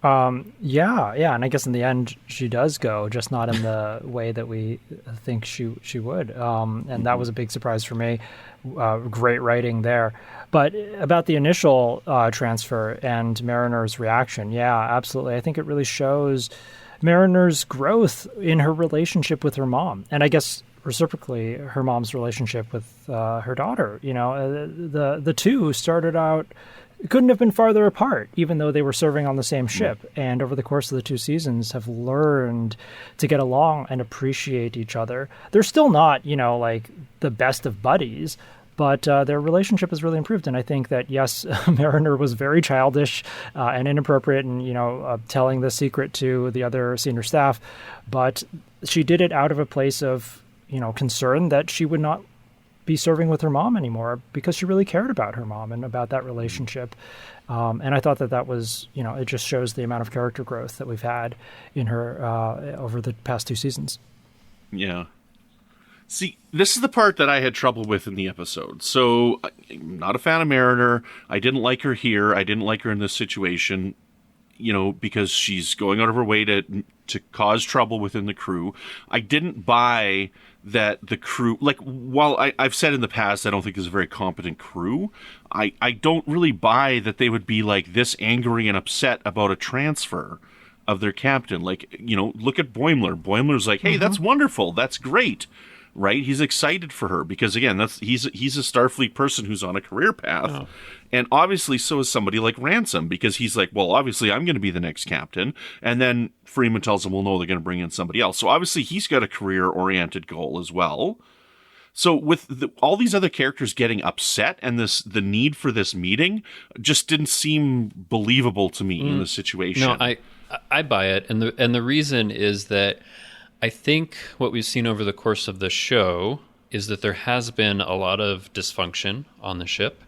Yeah, and I guess in the end she does go, just not in the way that we think she would. And that was a big surprise for me. Great writing there. But about the initial transfer and Mariner's reaction, yeah, absolutely. I think it really shows Mariner's growth in her relationship with her mom, and I guess reciprocally her mom's relationship with her daughter. The two started out. Couldn't have been farther apart, even though they were serving on the same ship. And over the course of the 2 seasons have learned to get along and appreciate each other. They're still not, the best of buddies, but their relationship has really improved. And I think that, yes, Mariner was very childish and inappropriate and, telling the secret to the other senior staff. But she did it out of a place of, concern that she would not be serving with her mom anymore because she really cared about her mom and about that relationship. And I thought that was, it just shows the amount of character growth that we've had in her over the past 2 seasons. Yeah. See, this is the part that I had trouble with in the episode. So I'm not a fan of Mariner. I didn't like her here. I didn't like her in this situation, because she's going out of her way to cause trouble within the crew. I didn't buy that the crew, while I've said in the past I don't think it's a very competent crew, I don't really buy that they would be this angry and upset about a transfer of their captain. Look at Boimler. Boimler's like, hey, that's wonderful. That's great. Right? He's excited for her because, again, he's a Starfleet person who's on a career path. Oh. And obviously so is somebody like Ransom, because he's like, well, obviously I'm going to be the next captain. And then Freeman tells him, well, no, they're going to bring in somebody else. So obviously he's got a career-oriented goal as well. So with all these other characters getting upset and the need for this meeting just didn't seem believable to me in the situation. No, I buy it. And the reason is that I think what we've seen over the course of the show is that there has been a lot of dysfunction on the ship.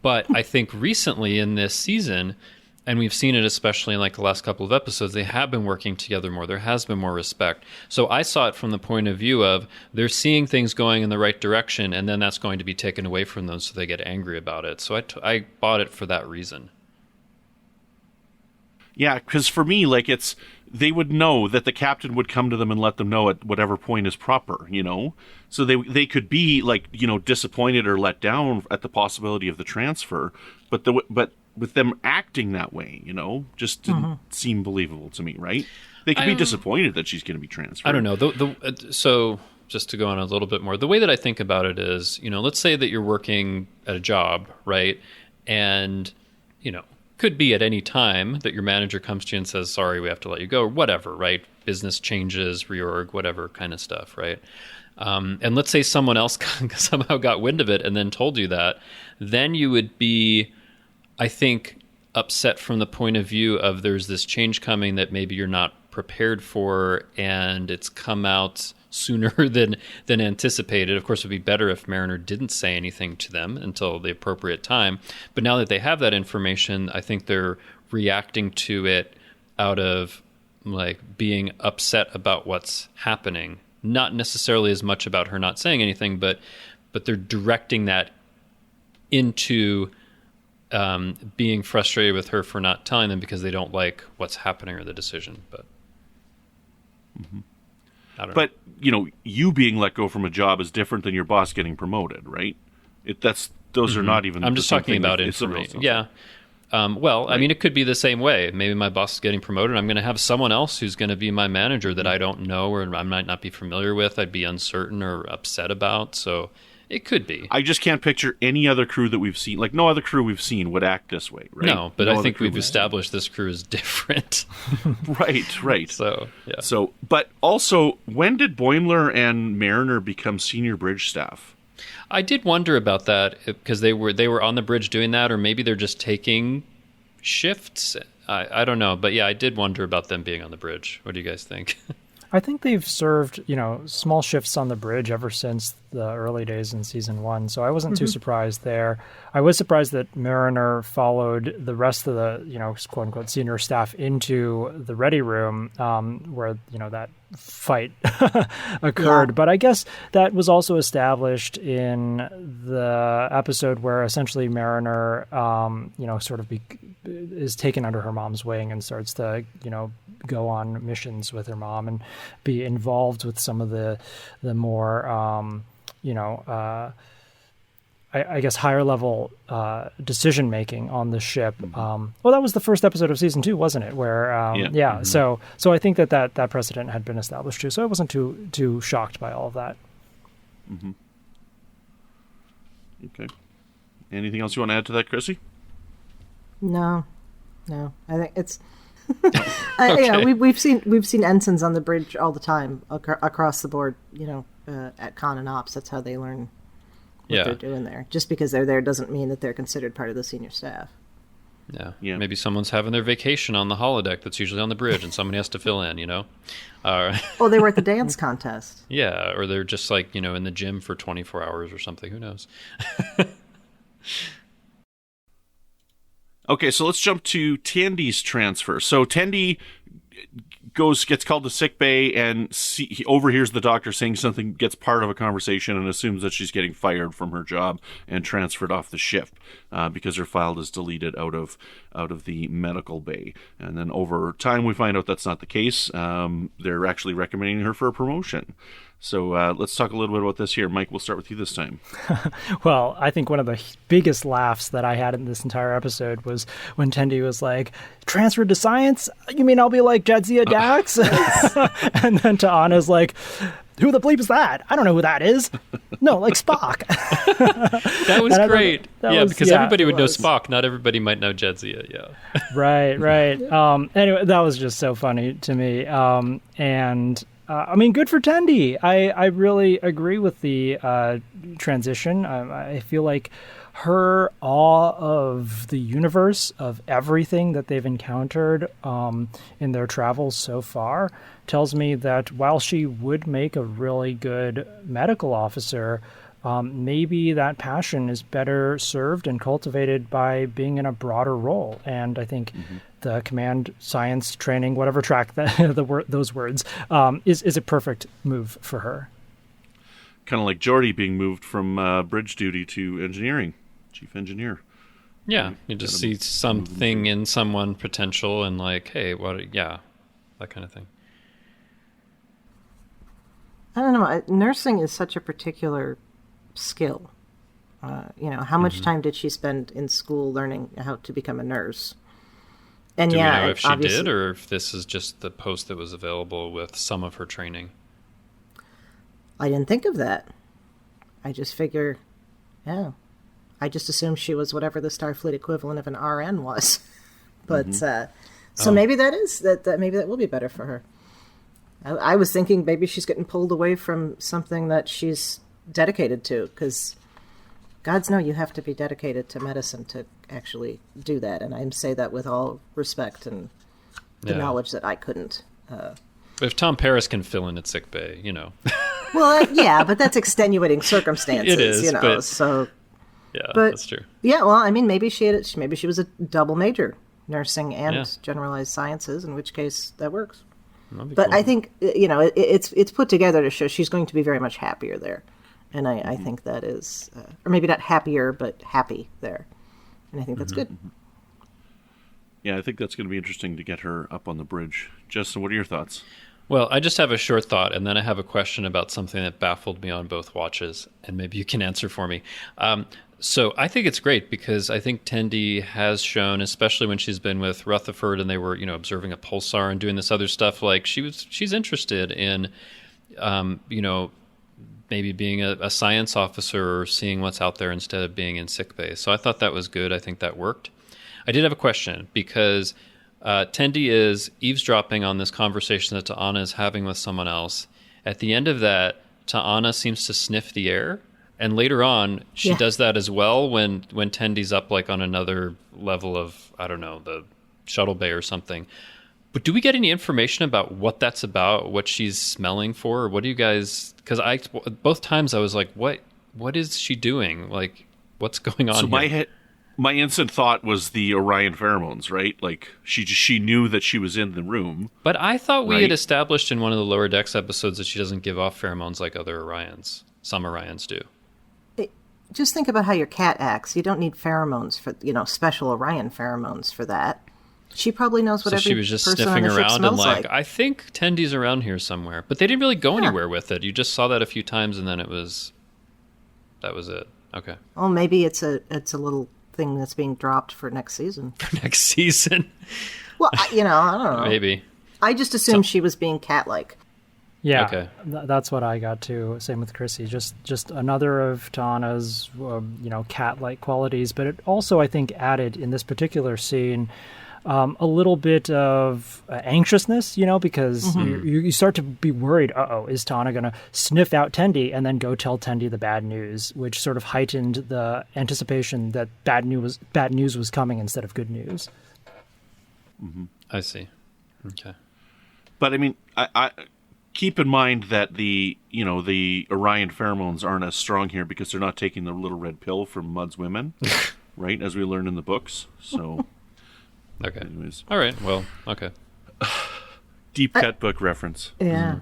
But I think recently in this season, and we've seen it especially in like the last couple of episodes, they have been working together more. There has been more respect. So I saw it from the point of view of they're seeing things going in the right direction, and then that's going to be taken away from them, so they get angry about it. So I bought it for that reason. Yeah, because for me, like, they would know that the captain would come to them and let them know at whatever point is proper, you know? So they could be, like, you know, disappointed or let down at the possibility of the transfer, but with them acting that way, you know, just didn't seem believable to me, right? They could be disappointed that she's going to be transferred. I don't know. So just to go on a little bit more, the way that I think about it is, you know, let's say that you're working at a job, right? And, you know, could be at any time that your manager comes to you and says, sorry, we have to let you go, or whatever, right? Business changes, reorg, whatever kind of stuff, right? And let's say someone else somehow got wind of it and then told you that, then you would be, I think, upset from the point of view of there's this change coming that maybe you're not prepared for, and it's come out sooner than anticipated. Of course, it would be better if Mariner didn't say anything to them until the appropriate time. But now that they have that information, I think they're reacting to it out of like being upset about what's happening. Not necessarily as much about her not saying anything, but they're directing that into being frustrated with her for not telling them because they don't like what's happening or the decision. But I don't know. But, you know, you being let go from a job is different than your boss getting promoted, right? Those are not even. I'm just talking about information. Yeah. Well, right. I mean, it could be the same way. Maybe my boss is getting promoted. I'm going to have someone else who's going to be my manager that I don't know or I might not be familiar with. I'd be uncertain or upset about. So it could be. I just can't picture any other crew that we've seen. Like, no other crew we've seen would act this way, right? No, but I think we've established this crew is different. Right. So, yeah. So, but also, when did Boimler and Mariner become senior bridge staff? I did wonder about that because they were on the bridge doing that, or maybe they're just taking shifts. I don't know. But yeah, I did wonder about them being on the bridge. What do you guys think? I think they've served, you know, small shifts on the bridge ever since the early days in season 1. So I wasn't too surprised there. I was surprised that Mariner followed the rest of the, you know, quote unquote senior staff into the ready room where, you know, that fight occurred. Yeah. But I guess that was also established in the episode where essentially Mariner, you know, sort of is taken under her mom's wing and starts to, you know, go on missions with her mom and be involved with some of the more, you know, I guess higher level decision making on the ship. Well, that was the first episode of season 2, wasn't it? Where So I think that precedent had been established too. So I wasn't too shocked by all of that. Mm-hmm. Okay. Anything else you want to add to that, Chrissie? No. I think it's. Okay. Yeah, we've seen ensigns on the bridge all the time across the board. You know, at con and ops, that's how they learn what they're doing there. Just because they're there doesn't mean that they're considered part of the senior staff. Yeah. Maybe someone's having their vacation on the holodeck that's usually on the bridge, and somebody has to fill in. You know. Oh, they were at the dance contest. Yeah, or they're just like, you know, in the gym for 24 hours or something. Who knows? Okay, so let's jump to Tandy's transfer. So Tandy gets called to sick bay and he overhears the doctor saying something, gets part of a conversation, and assumes that she's getting fired from her job and transferred off the ship because her file is deleted out of the medical bay. And then over time, we find out that's not the case. They're actually recommending her for a promotion. So let's talk a little bit about this here. Mike, we'll start with you this time. Well, I think one of the biggest laughs that I had in this entire episode was when Tendi was like, transferred to science? You mean I'll be like Jadzia Dax? And then Ta'ana's like, who the bleep is that? I don't know who that is. No, like Spock. That was great. Because everybody would know Spock. Not everybody might know Jadzia, yeah. Right. Anyway, that was just so funny to me. I mean, good for Tendi. I really agree with the transition. I feel like her awe of the universe, of everything that they've encountered in their travels so far, tells me that while she would make a really good medical officer, maybe that passion is better served and cultivated by being in a broader role. And I think the command science training, whatever track those words, is a perfect move for her. Kind of like Geordie being moved from bridge duty to engineering, chief engineer. Yeah, you just see something in someone potential and like, hey, that kind of thing. I don't know. Nursing is such a particular skill. How much time did she spend in school learning how to become a nurse? And Do we know if she did, or if this is just the post that was available with some of her training? I didn't think of that. I just figure, I just assumed she was whatever the Starfleet equivalent of an RN was. But maybe maybe that will be better for her. I was thinking maybe she's getting pulled away from something that she's dedicated to, because gods know you have to be dedicated to medicine to actually do that. And I say that with all respect and the knowledge that I couldn't. If Tom Paris can fill in at sick bay, Well, but that's extenuating circumstances. It is, but, so. Yeah, but, that's true. Yeah, well, I mean, maybe she was a double major, nursing and generalized sciences, in which case that works. But cool. I think it's put together to show she's going to be very much happier there, and I think that is, or maybe not happier, but happy there, and I think that's good. Yeah, I think that's going to be interesting to get her up on the bridge. Justin, what are your thoughts? Well, I just have a short thought, and then I have a question about something that baffled me on both watches, and maybe you can answer for me. So I think it's great because I think Tendi has shown, especially when she's been with Rutherford and they were, observing a pulsar and doing this other stuff, like she's interested in, maybe being a science officer or seeing what's out there instead of being in sickbay. So I thought that was good. I think that worked. I did have a question because Tendi is eavesdropping on this conversation that T'Ana is having with someone else. At the end of that, T'Ana seems to sniff the air. And later on, she does that as well when Tendi's up like on another level of, I don't know, the shuttle bay or something. But do we get any information about what that's about, what she's smelling for? Or what do you guys... Because both times I was like, what is she doing? Like, what's going on here? My instant thought was the Orion pheromones, right? Like, she knew that she was in the room. But I thought we had established in one of the Lower Decks episodes that she doesn't give off pheromones like other Orions. Some Orions do. Just think about how your cat acts. You don't need pheromones for, special Orion pheromones for that. She probably knows what every person on the ship smells like. So she was just sniffing around and like, I think Tendi's around here somewhere. But they didn't really go anywhere with it. You just saw that a few times and then that was it. Okay. Well, maybe it's a little thing that's being dropped for next season. For next season? Well, I don't know. Maybe. I just assumed she was being cat-like. Yeah, okay. That's what I got too. Same with Chrissie. Just another of T'Ana's, cat-like qualities. But it also, I think, added in this particular scene a little bit of anxiousness, because you start to be worried. Is T'Ana going to sniff out Tendi and then go tell Tendi the bad news, which sort of heightened the anticipation that bad news was coming instead of good news. Mm-hmm. I see. Okay. But I mean, I keep in mind that the Orion pheromones aren't as strong here because they're not taking the little red pill from Mudd's women, right? As we learn in the books. So, okay. Anyways. All right. Well, okay. Deep cut book reference. Yeah.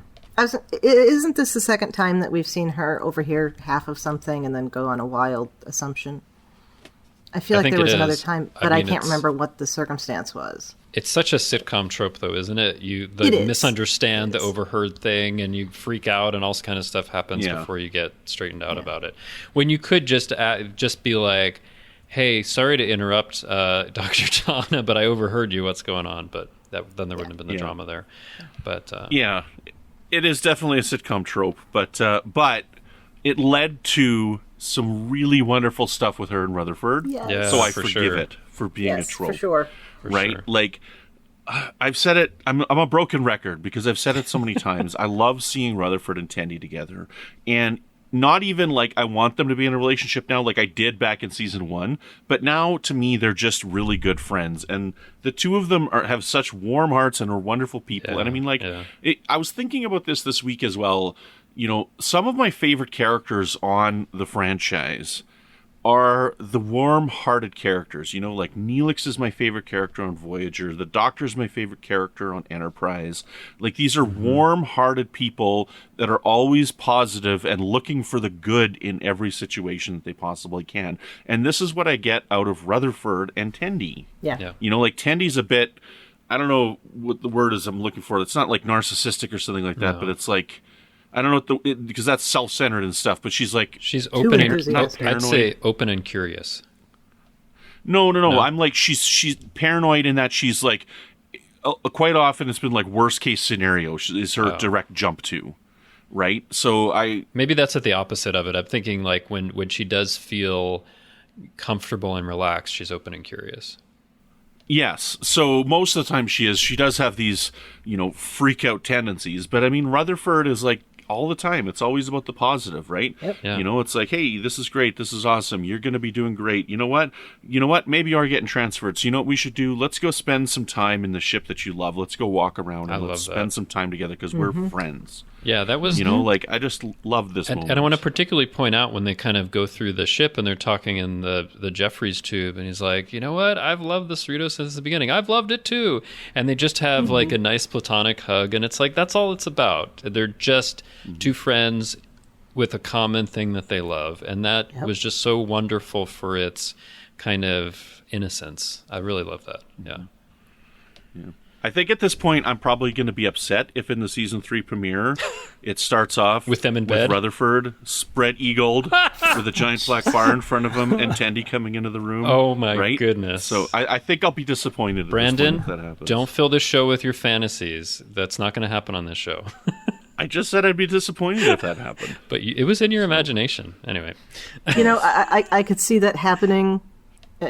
Isn't this the second time that we've seen her overhear half of something and then go on a wild assumption? I feel like there was another time, but I can't remember what the circumstance was. It's such a sitcom trope, though, isn't it? The misunderstand the overheard thing, and you freak out, and all this kind of stuff happens before you get straightened out about it. When you could just be like, "Hey, sorry to interrupt, Dr. T'Ana, but I overheard you. What's going on?" But then there wouldn't have been the drama there. But it is definitely a sitcom trope, but it led to some really wonderful stuff with her and Rutherford. Yes. Yeah, so I forgive it for being a trope. For sure. Right? Like, I've said it, I'm a broken record because I've said it so many times. I love seeing Rutherford and Tendi together. And not even like I want them to be in a relationship now like I did back in season 1. But now, to me, they're just really good friends. And the two of them have such warm hearts and are wonderful people. And I mean, I was thinking about this week as well. some of my favorite characters on the franchise are the warm-hearted characters. Like Neelix is my favorite character on Voyager. The Doctor's my favorite character on Enterprise. Like, these are warm-hearted people that are always positive and looking for the good in every situation that they possibly can. And this is what I get out of Rutherford and Tendi. Yeah. Like Tendi's a bit, I don't know what the word is I'm looking for. It's not like narcissistic or something like that, but it's like, I don't know because that's self-centered and stuff, but she's open and enthusiastic. I'd say open and curious. No. I'm like, she's paranoid in that she's like, quite often it's been like worst case scenario is her direct jump to, right? So maybe that's at the opposite of it. I'm thinking like when she does feel comfortable and relaxed, she's open and curious. Yes. So most of the time she does have these, freak out tendencies. But I mean, Rutherford is like all the time. It's always about the positive, right? Yep. Yeah. It's like, hey, this is great. This is awesome. You're going to be doing great. You know what? Maybe you are getting transferred. So you know what we should do? Let's go spend some time in the ship that you love. Let's go walk around and let's spend some time together because we're friends. Yeah, that was... I just love this moment. And I want to particularly point out when they kind of go through the ship and they're talking in the Jeffries tube, and he's like, you know what? I've loved the Cerritos since the beginning. I've loved it too. And they just have like a nice platonic hug, and it's like, that's all it's about. They're just two friends with a common thing that they love. And that was just so wonderful for its kind of innocence. I really love that. Yeah. I think at this point I'm probably going to be upset if in the season 3 premiere it starts off with them in bed, with Rutherford spread-eagled with a giant black bar in front of him and Tendi coming into the room. Oh my goodness! So I think I'll be disappointed. Brandon, if that happens. Don't fill this show with your fantasies. That's not going to happen on this show. I just said I'd be disappointed if that happened. But it was in your imagination, anyway. I could see that happening.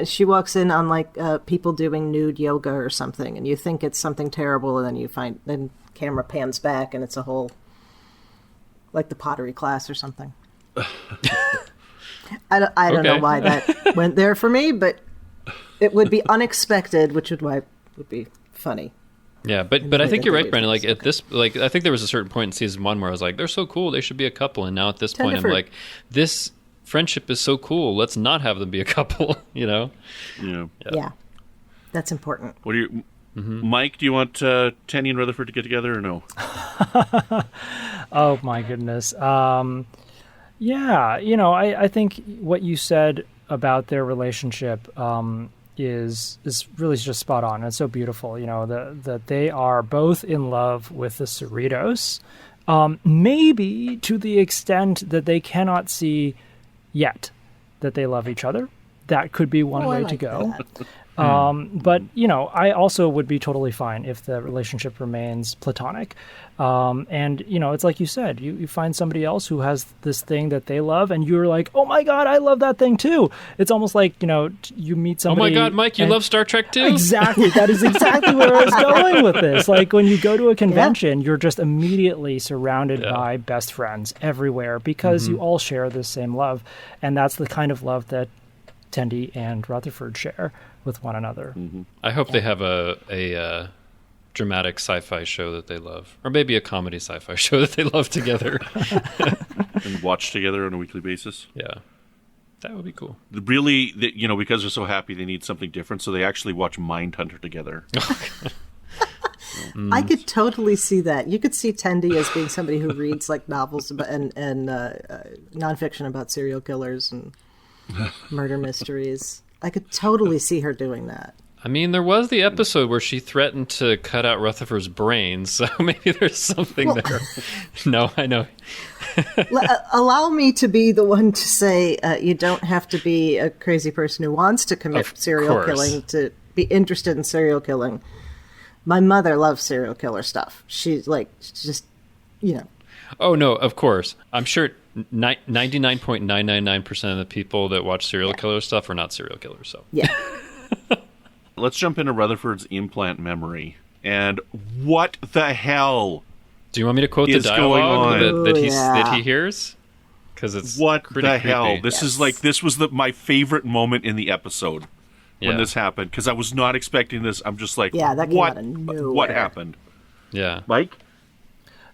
She walks in on like people doing nude yoga or something, and you think it's something terrible, and then camera pans back, and it's a whole like the pottery class or something. I don't know why that went there for me, but it would be unexpected, which would be funny. Yeah, but I think you're right, Brandon. Like at this, like I think there was a certain point in season 1 where I was like, they're so cool, they should be a couple, and now at this point, I'm like, this friendship is so cool. Let's not have them be a couple. Yeah. That's important. What do you, Mike? Do you want Tendi and Rutherford to get together or no? Oh my goodness. I think what you said about their relationship is really just spot on. It's so beautiful. That they are both in love with the Cerritos, maybe to the extent that they cannot see yet that they love each other. That could be one way to go. But, I also would be totally fine if the relationship remains platonic. And, it's like you said, you find somebody else who has this thing that they love, and you're like, oh my God, I love that thing too. It's almost like, you meet somebody. Oh my God, Mike, you love Star Trek too? Exactly. That is exactly where I was going with this. Like when you go to a convention, you're just immediately surrounded by best friends everywhere because you all share the same love. And that's the kind of love that Tendi and Rutherford share with one another. I hope they have a dramatic sci-fi show that they love, or maybe a comedy sci-fi show that they love together and watch together on a weekly basis. Yeah, that would be cool. Really, because they're so happy, they need something different, so they actually watch Mindhunter together. I could totally see that. You could see Tendi as being somebody who reads like novels about, and nonfiction about serial killers and murder mysteries. I could totally see her doing that. I mean, there was the episode where she threatened to cut out Rutherford's brains, so maybe there's something there. No, I know. Allow me to be the one to say you don't have to be a crazy person who wants to commit serial killing to be interested in serial killing. My mother loves serial killer stuff. She's just. Oh, no, of course. I'm sure 99.999% of the people that watch serial killer stuff are not serial killers. So yeah. Let's jump into Rutherford's implant memory. And what the hell? Do you want me to quote the dialogue that he hears? Because it's what the creepy. hell? This is this was my favorite moment in the episode when this happened, because I was not expecting this. I'm just like, that came out of nowhere. What happened? Yeah, Mike.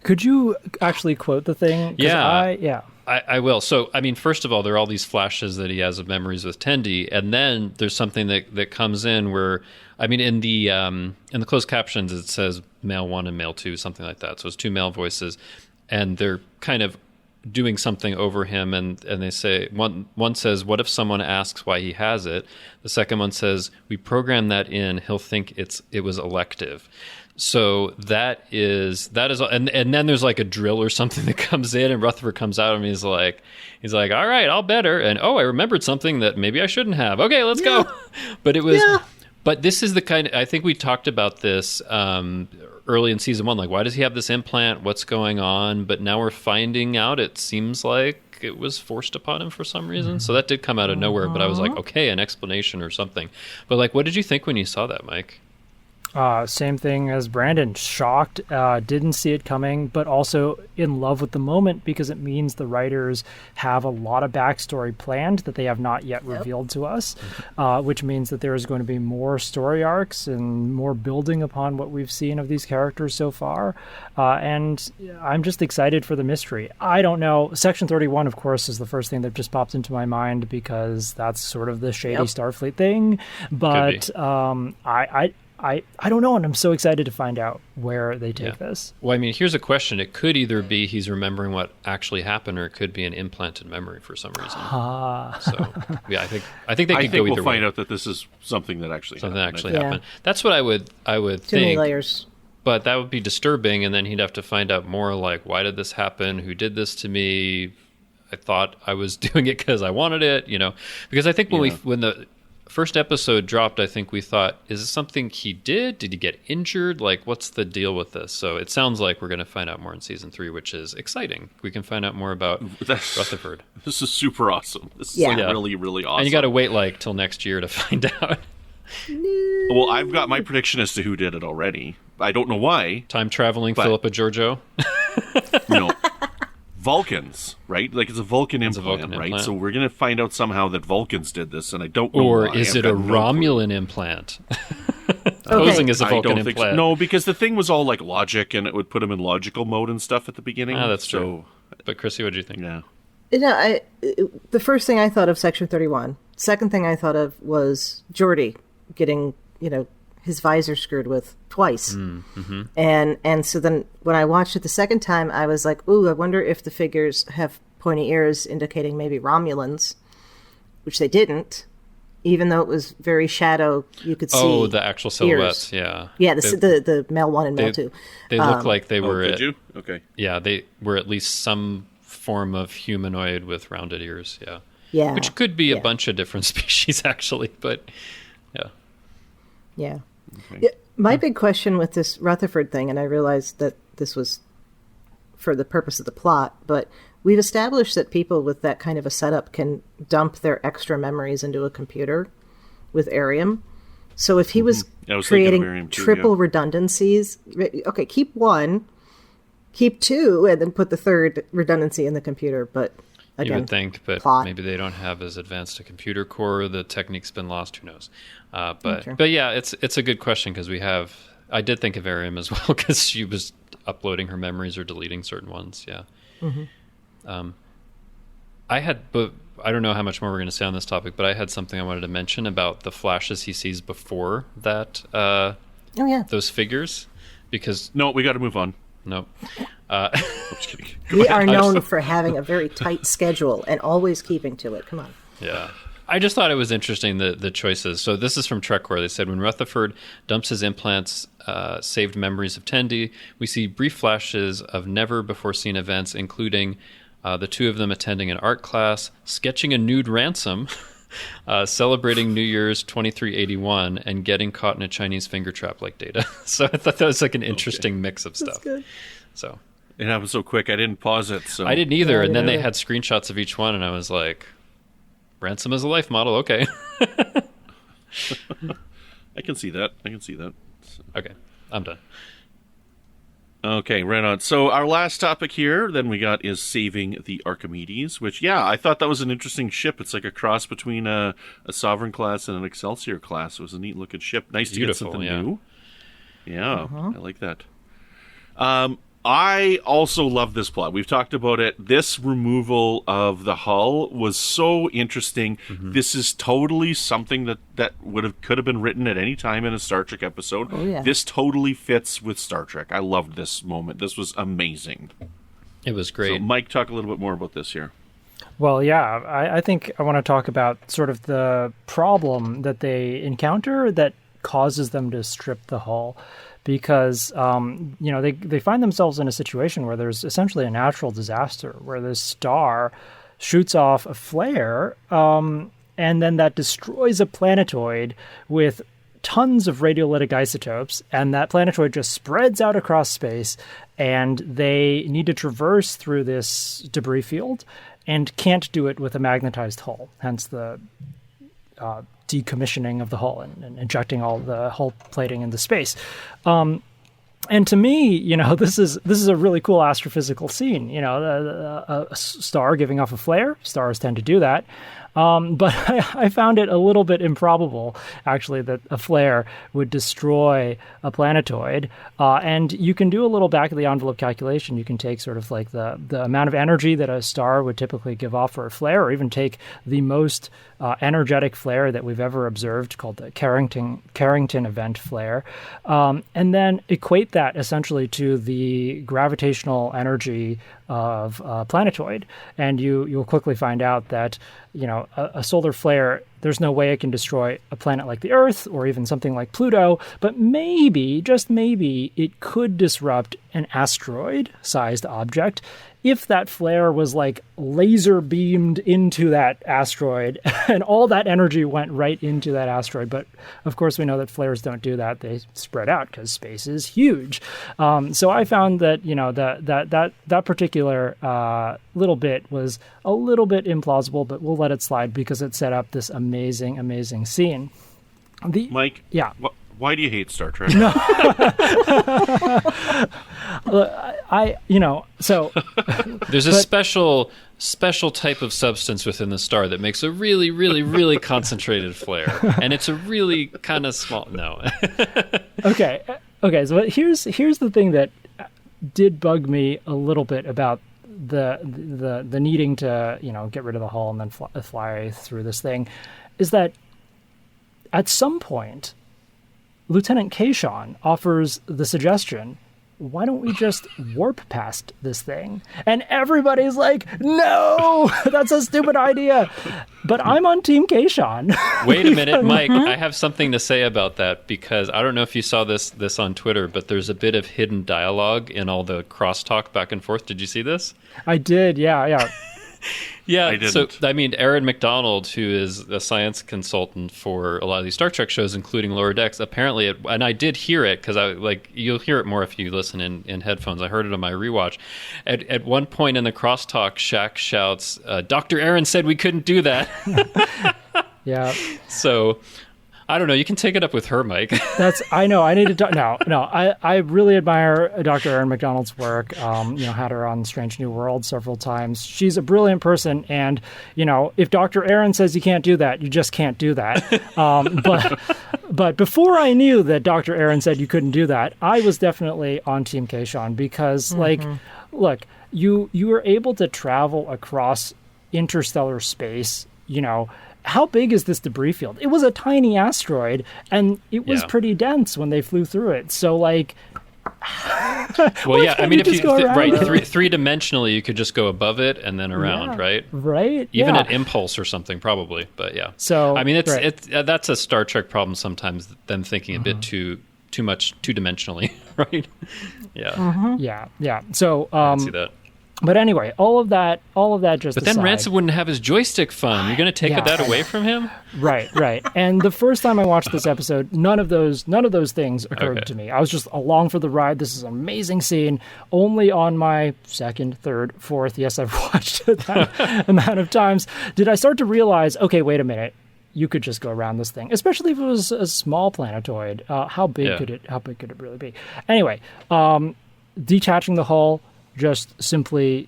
Could you actually quote the thing? Yeah. I will. So, I mean, first of all, there are all these flashes that he has of memories with Tendi, and then there's something that comes in where, I mean, in the closed captions, it says male 1 and male 2, something like that. So it's 2 male voices, and they're kind of doing something over him, and they say, one says, what if someone asks why he has it? The second one says, we program that in, he'll think it was elective. So that is, and then there's like a drill or something that comes in, and Rutherford comes out and he's like, all right, I'll bet her. And I remembered something that maybe I shouldn't have. Okay, let's go. But it was, but this is the kind of, I think we talked about this early in season 1, like, why does he have this implant? What's going on? But now we're finding out it seems like it was forced upon him for some reason. So that did come out of nowhere, but I was like, okay, an explanation or something. But like, what did you think when you saw that, Mike? Same thing as Brandon. Shocked, didn't see it coming, but also in love with the moment because it means the writers have a lot of backstory planned that they have not yet revealed to us, which means that there is going to be more story arcs and more building upon what we've seen of these characters so far. And I'm just excited for the mystery. I don't know. Section 31, of course, is the first thing that just popped into my mind because that's sort of the shady Starfleet thing. But I don't know, and I'm so excited to find out where they take this. Well, I mean, here's a question. It could either be he's remembering what actually happened, or it could be an implanted memory for some reason. So, yeah, I think they could go either way. We'll find out that this is something that actually happened. That's what I would think. Too many layers. But that would be disturbing, and then he'd have to find out more, like, why did this happen? Who did this to me? I thought I was doing it because I wanted it, Because I think when the first episode dropped, I think we thought, is this something he did? Did he get injured? Like, what's the deal with this? So it sounds like we're going to find out more in season 3, which is exciting. We can find out more about Rutherford. This is super awesome. This is really, really awesome. And you got to wait till next year to find out. Well, I've got my prediction as to who did it already. I don't know why. Time traveling Philippa Georgiou. No. Vulcans, right? Like, it's a Vulcan implant, right? So we're going to find out somehow that Vulcans did this, and I don't know why. Or is it a Romulan implant? Posing as a Vulcan implant. No, because the thing was all like logic, and it would put him in logical mode and stuff at the beginning. That's true. But Chrissy, what do you think? Yeah. The first thing I thought of Section 31. Second thing I thought of was Geordi getting, his visor screwed with twice. Mm-hmm. And so then when I watched it the second time, I was like, ooh, I wonder if the figures have pointy ears indicating maybe Romulans, which they didn't, even though it was very shadow, you could see Oh, the actual silhouettes, ears. Yeah, the male 1 and male 2. They look like they were... did you? Okay. Yeah, they were at least some form of humanoid with rounded ears, yeah. Yeah. Which could be a bunch of different species, actually, but yeah. Yeah. Okay. My big question with this Rutherford thing, and I realized that this was for the purpose of the plot, but we've established that people with that kind of a setup can dump their extra memories into a computer with Arium. So if he was creating triple redundancies, okay, keep 1, keep 2, and then put the third redundancy in the computer, but again, you would think, but plot. Maybe they don't have as advanced a computer core. The technique's been lost. Who knows? But yeah, it's a good question because I did think of Arium as well because she was uploading her memories or deleting certain ones. Yeah. Mm-hmm. But I don't know how much more we're going to say on this topic, but I had something I wanted to mention about the flashes he sees before that. Those figures, because no, we got to move on. No. I'm just kidding. We are known for having a very tight schedule and always keeping to it. Come on. Yeah. I just thought it was interesting, the choices. So this is from Trekcore. They said, when Rutherford dumps his implants, saved memories of Tendi, we see brief flashes of never-before-seen events, including the two of them attending an art class, sketching a nude ransom, celebrating New Year's 2381, and getting caught in a Chinese finger trap like Data. So I thought that was like an interesting mix of stuff. That's good. So it happened so quick, I didn't pause it. So I didn't either. And then they had screenshots of each one, and I was like, ransom as a life model, okay. I can see that. So. Okay, I'm done. Okay, right on. So our last topic here, then we got, is saving the Archimedes, which, I thought that was an interesting ship. It's like a cross between a Sovereign class and an Excelsior class. It was a neat-looking ship. Nice to get something new. Yeah, I like that. I also love this plot. We've talked about it. This removal of the hull was so interesting. This is totally something that could have been written at any time in a Star Trek episode. Oh, yeah. This totally fits with Star Trek. I loved this moment. This was amazing. It was great. So, Mike, talk a little bit more about this here. Well, yeah, I think I want to talk about sort of the problem that they encounter that causes them to strip the hull. Because, they find themselves in a situation where there's essentially a natural disaster, where this star shoots off a flare, and then that destroys a planetoid with tons of radiolytic isotopes, and that planetoid just spreads out across space, and they need to traverse through this debris field and can't do it with a magnetized hull, hence the decommissioning of the hull and injecting all the hull plating into space. And to me, this is a really cool astrophysical scene. A star giving off a flare. Stars tend to do that. But I found it a little bit improbable, actually, that a flare would destroy a planetoid. And you can do a little back-of-the-envelope calculation. You can take sort of like the amount of energy that a star would typically give off for a flare, or even take the most energetic flare that we've ever observed, called the Carrington event flare, and then equate that essentially to the gravitational energy of a planetoid. And you'll quickly find out that a solar flare, there's no way it can destroy a planet like the Earth or even something like Pluto, but maybe, just maybe, it could disrupt an asteroid-sized object if that flare was like laser beamed into that asteroid and all that energy went right into that asteroid. But of course, we know that flares don't do that. They spread out because space is huge. So I found that, that particular little bit was a little bit implausible, but we'll let it slide because it set up this amazing, amazing scene. Mike? Yeah. Why do you hate Star Trek? No. There's a special type of substance within the star that makes a really, really, really concentrated flare, and it's a really kind of small. No. Okay. So here's the thing that did bug me a little bit about the needing to get rid of the hull and then fly through this thing, is that at some point, Lieutenant Kayshon offers the suggestion, why don't we just warp past this thing? And everybody's like, no, that's a stupid idea. But I'm on Team Kayshon. Wait a minute, Mike. I have something to say about that, because I don't know if you saw this on Twitter, but there's a bit of hidden dialogue in all the crosstalk back and forth. Did you see this? I did, yeah. Yeah, I didn't. So Aaron McDonald, who is a science consultant for a lot of these Star Trek shows, including Lower Decks, apparently, and I did hear it because you'll hear it more if you listen in headphones. I heard it on my rewatch. At one point in the crosstalk, Shaq shouts, "Dr. Aaron said we couldn't do that." Yeah. So I don't know. You can take it up with her, Mike. I know. I need to talk. No. I really admire Dr. Aaron McDonald's work. Had her on Strange New World several times. She's a brilliant person. And, if Dr. Aaron says you can't do that, you just can't do that. But before I knew that Dr. Aaron said you couldn't do that, I was definitely on Team Kayshon because, look, you were able to travel across interstellar space, how big is this debris field? It was a tiny asteroid, and it was pretty dense when they flew through it. So, well, yeah. I mean, if you three-dimensionally, you could just go above it and then around, right? Right. Even at impulse or something, probably. But yeah. So I mean, that's a Star Trek problem sometimes. Them thinking a bit too much two-dimensionally, right? Yeah. Yeah. So I can see that. But anyway, all of that just. But then aside, Ransom wouldn't have his joystick fun. You're going to take that away from him? Right. And the first time I watched this episode, none of those things occurred to me. I was just along for the ride. This is an amazing scene. Only on my second, third, fourth, yes, I've watched it that amount of times, did I start to realize, okay, wait a minute, you could just go around this thing, especially if it was a small planetoid. How big could it really be? Anyway, detaching the hull. Just simply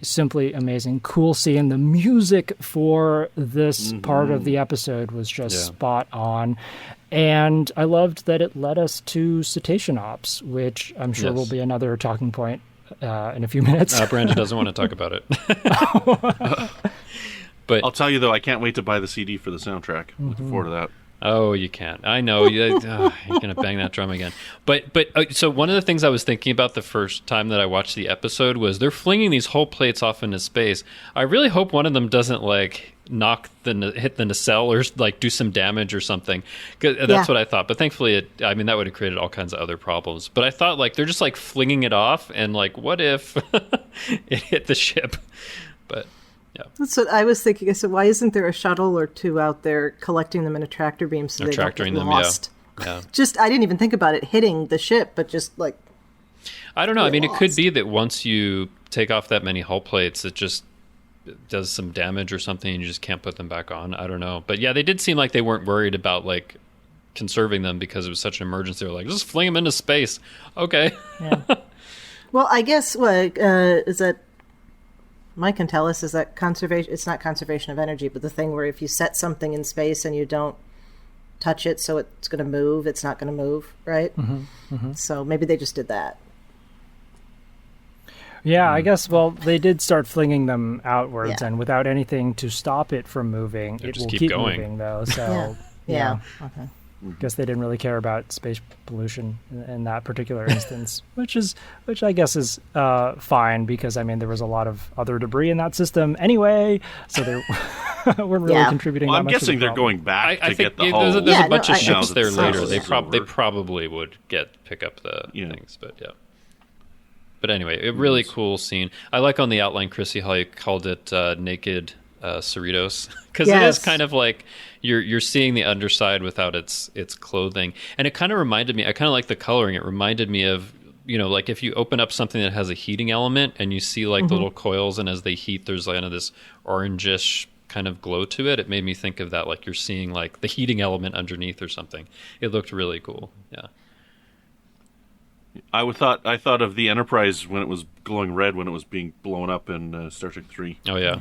amazing. Cool scene. The music for this part of the episode was just spot on. And I loved that it led us to cetacean ops, which I'm sure will be another talking point in a few minutes. Brandon doesn't want to talk about it. But I'll tell you, though, I can't wait to buy the CD for the soundtrack. Looking forward to that. Oh, you can't. I know. You're going to bang that drum again. But so one of the things I was thinking about the first time that I watched the episode was they're flinging these whole plates off into space. I really hope one of them doesn't hit the nacelle or do some damage or something. 'Cause that's what I thought. But thankfully, that would have created all kinds of other problems. But I thought they're just flinging it off, and what if it hit the ship? But. Yeah. That's what I was thinking. I said, why isn't there a shuttle or two out there collecting them in a tractor beam so they don't get lost? Yeah. I didn't even think about it hitting the ship, but just I don't know. It could be that once you take off that many hull plates, it just does some damage or something, and you just can't put them back on. I don't know. But yeah, they did seem like they weren't worried about conserving them because it was such an emergency. They were just fling them into space. Okay. Yeah. Well, I guess is that. Mike can tell us, is that conservation? It's not conservation of energy, but the thing where if you set something in space and you don't touch it, so it's going to move, it's not going to move, right? Mm-hmm, mm-hmm. So maybe they just did that. Yeah, I guess. Well, they did start flinging them outwards, Yeah. and without anything to stop it from moving, it will keep going. moving, though. So Yeah. Okay. I guess they didn't really care about space pollution in that particular instance, which I guess is fine because there was a lot of other debris in that system anyway, so they weren't really contributing. Well, that I'm much to guessing the they're problem. going back to I get think the hull. there's a bunch of ships Now there that later. the They process is over. probably would pick up the things, but yeah. But anyway, a really cool scene. I like on the outline, Chrissie, how you called it naked Cerritos, because it is kind of you're seeing the underside without its clothing, and it kind of reminded me. I kind of like the coloring. It reminded me of if you open up something that has a heating element and you see the little coils, and as they heat, there's this orangish kind of glow to it. It made me think of that, you're seeing the heating element underneath or something. It looked really cool. Yeah. I thought of the Enterprise when it was glowing red when it was being blown up in Star Trek 3. Oh yeah.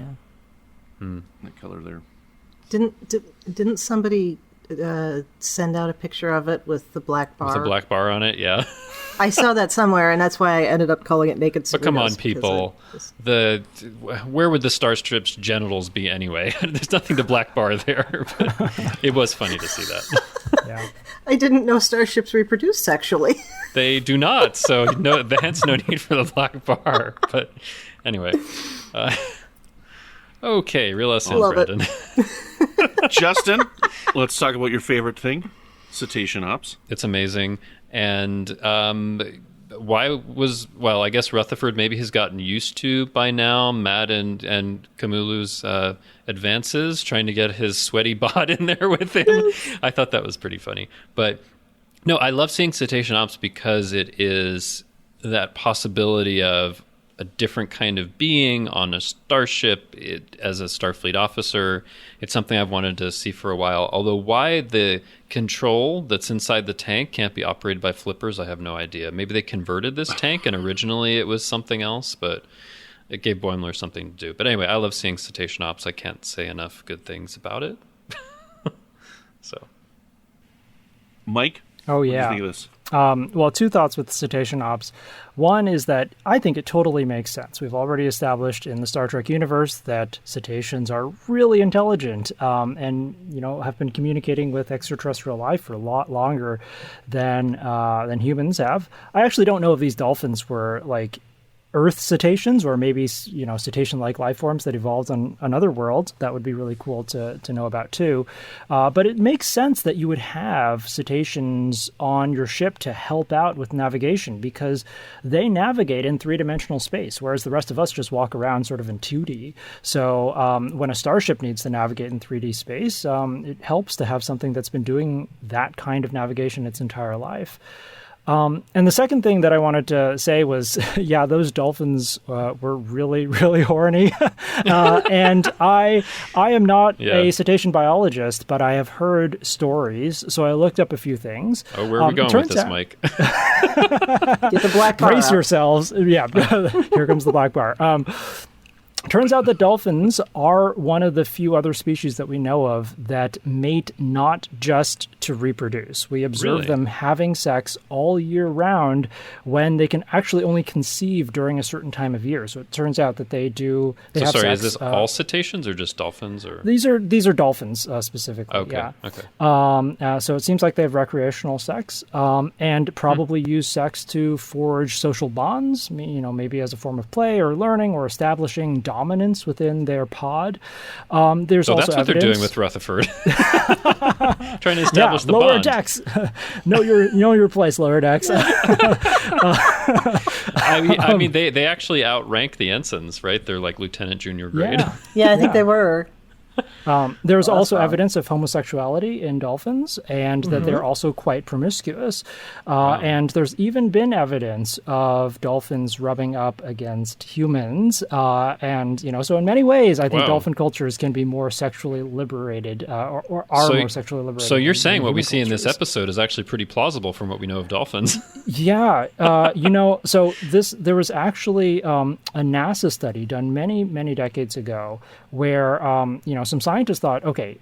That color there. Didn't somebody send out a picture of it with the black bar? With a black bar on it, yeah. I saw that somewhere, and that's why I ended up calling it naked Cerritos. But come on, people. Where would the Starship's genitals be anyway? There's nothing to black bar there. But it was funny to see that. Yeah. I didn't know starships reproduce sexually. They do not, so hence no need for the black bar. But anyway. Okay, reel us in, Brendan. Justin, let's talk about your favorite thing, Cetacean Ops. It's amazing. And I guess Rutherford maybe has gotten used to by now Matt and Kamulu's advances, trying to get his sweaty bod in there with him. I thought that was pretty funny. But no, I love seeing Cetacean Ops because it is that possibility of a different kind of being on a starship as a Starfleet officer. It's something I've wanted to see for a while. Although why the control that's inside the tank can't be operated by flippers, I have no idea. Maybe they converted this tank and originally it was something else, but it gave Boimler something to do. But anyway, I love seeing Cetacean Ops. I can't say enough good things about it. So, Mike? Oh, yeah. What do you think of this? Well, two thoughts with Cetacean Ops. One is that I think it totally makes sense. We've already established in the Star Trek universe that cetaceans are really intelligent and, have been communicating with extraterrestrial life for a lot longer than humans have. I actually don't know if these dolphins were Earth cetaceans or maybe, cetacean-like life forms that evolved on another world. That would be really cool to know about too. But it makes sense that you would have cetaceans on your ship to help out with navigation because they navigate in three-dimensional space, whereas the rest of us just walk around sort of in 2D. So when a starship needs to navigate in 3D space, it helps to have something that's been doing that kind of navigation its entire life. And the second thing that I wanted to say was, those dolphins were really, really horny. And I am not a cetacean biologist, but I have heard stories. So I looked up a few things. Oh, where are we going with this, Mike? Get the black bar Brace out. yourselves. Yeah, here comes the black bar. turns out that dolphins are one of the few other species that we know of that mate not just to reproduce. We observe them having sex all year round when they can actually only conceive during a certain time of year. So it turns out that they have sex. Is this all cetaceans or just dolphins? Or these are dolphins specifically. Okay. Yeah. Okay. So it seems like they have recreational sex and probably use sex to forge social bonds. Maybe as a form of play or learning or establishing dominance within their pod. There's also that's what they're doing with Rutherford, trying to establish the lower bond. decks. know your place, lower decks. I mean, they actually outrank the ensigns, right? They're like lieutenant junior grade. Yeah, I think they were. There's also evidence of homosexuality in dolphins, and that they're also quite promiscuous. And there's even been evidence of dolphins rubbing up against humans. So in many ways, I think dolphin cultures can be more sexually liberated, or are more sexually liberated. So you're saying what we see in this episode is actually pretty plausible from what we know of dolphins. Yeah. There was actually a NASA study done many, many decades ago where, some scientists thought, okay,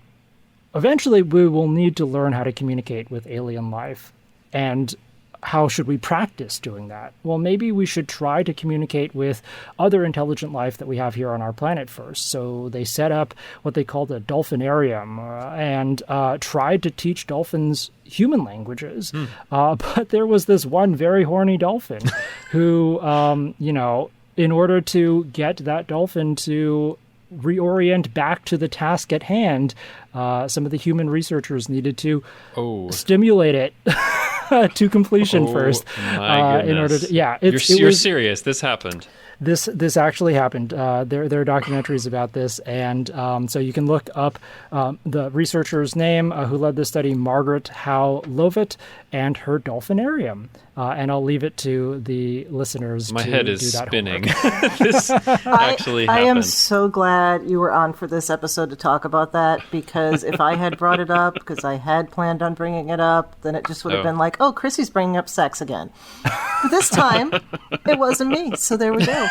eventually we will need to learn how to communicate with alien life. And how should we practice doing that? Well, maybe we should try to communicate with other intelligent life that we have here on our planet first. So they set up what they called a dolphinarium and tried to teach dolphins human languages. But there was this one very horny dolphin who, in order to get that dolphin to reorient back to the task at hand, some of the human researchers needed to stimulate it to completion first. My goodness. In order to, you're serious. This happened. This actually happened. There are documentaries about this, and so you can look up the researcher's name who led this study, Margaret Howe Lovett, and her dolphinarium. And I'll leave it to the listeners. My to head do is that spinning. This actually happened. I am so glad you were on for this episode to talk about that, because if I had brought it up, because I had planned on bringing it up, then it just would have been like, oh, Chrissy's bringing up sex again. But this time, it wasn't me, so there we go.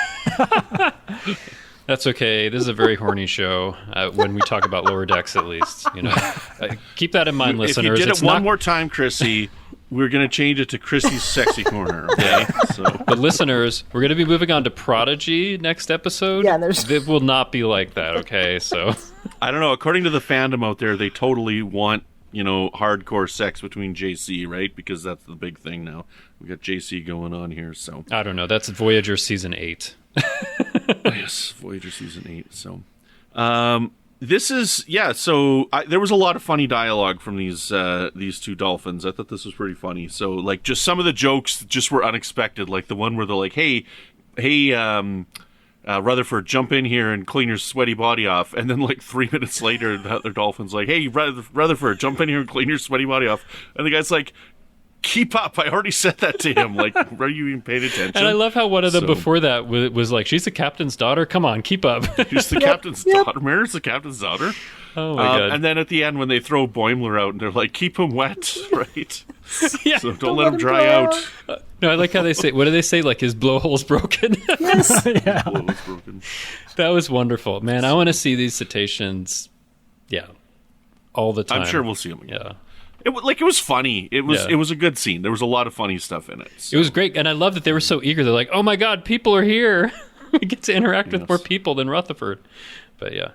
That's okay. This is a very horny show. When we talk about lower decks, at least, keep that in mind, listeners. If you did it one more time, Chrissy, we're going to change it to Chrissy's Sexy Corner. Okay, but listeners, we're going to be moving on to Prodigy next episode. Yeah, it will not be like that. Okay, so I don't know. According to the fandom out there, they totally want hardcore sex between JC, right? Because that's the big thing now. We got JC going on here, so I don't know. That's Voyager season 8. Yes, Voyager season 8. So, this is So there was a lot of funny dialogue from these two dolphins. I thought this was pretty funny. So, like, just some of the jokes just were unexpected. Like the one where they're like, "Hey, Rutherford, jump in here and clean your sweaty body off." And then, like 3 minutes later, the other dolphin's like, "Hey, Rutherford, jump in here and clean your sweaty body off." And the guy's like, "Keep up! I already said that to him." Like, are you even paying attention? And I love how one of them before that was like, "She's the captain's daughter. Come on, keep up." She's the captain's daughter. Mary's the captain's daughter. Oh my god! And then at the end, when they throw Boimler out, and they're like, "Keep him wet, right? Yeah, so don't let him dry out." No, I like how they say. What do they say? Like, his blowhole's broken. Yes. Yeah. Blowhole's broken. That was wonderful, man. I want to see these cetaceans. Yeah, all the time. I'm sure we'll see them again. Yeah. It was funny. It was a good scene. There was a lot of funny stuff in it. So. It was great, and I love that they were so eager. They're like, "Oh my god, people are here! We get to interact with more people than Rutherford." But yeah,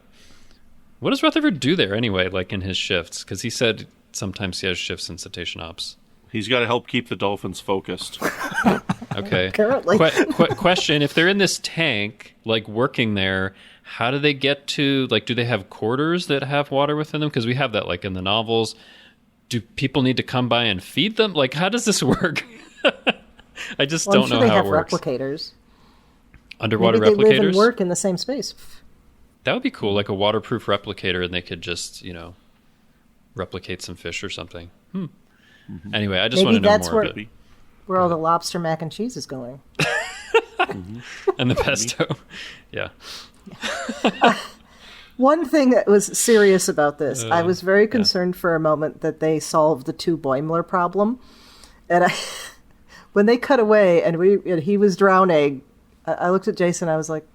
what does Rutherford do there anyway? Like in his shifts, because he said sometimes he has shifts in cetacean ops. He's got to help keep the dolphins focused. Okay. Apparently. Question: if they're in this tank, like working there, how do they get to? Like, do they have quarters that have water within them? Because we have that, like in the novels. Do people need to come by and feed them? Like, how does this work? I just don't know how it works. I'm sure they have replicators. Underwater Maybe replicators? they live and work in the same space. That would be cool, like a waterproof replicator, and they could just, replicate some fish or something. Mm-hmm. Anyway, I just want to know more about it. Where all the lobster mac and cheese is going. And the pesto. Yeah. One thing that was serious about this, I was very concerned for a moment that they solved the two Boimler problem. And when they cut away and he was drowning, I looked at Jason, I was like,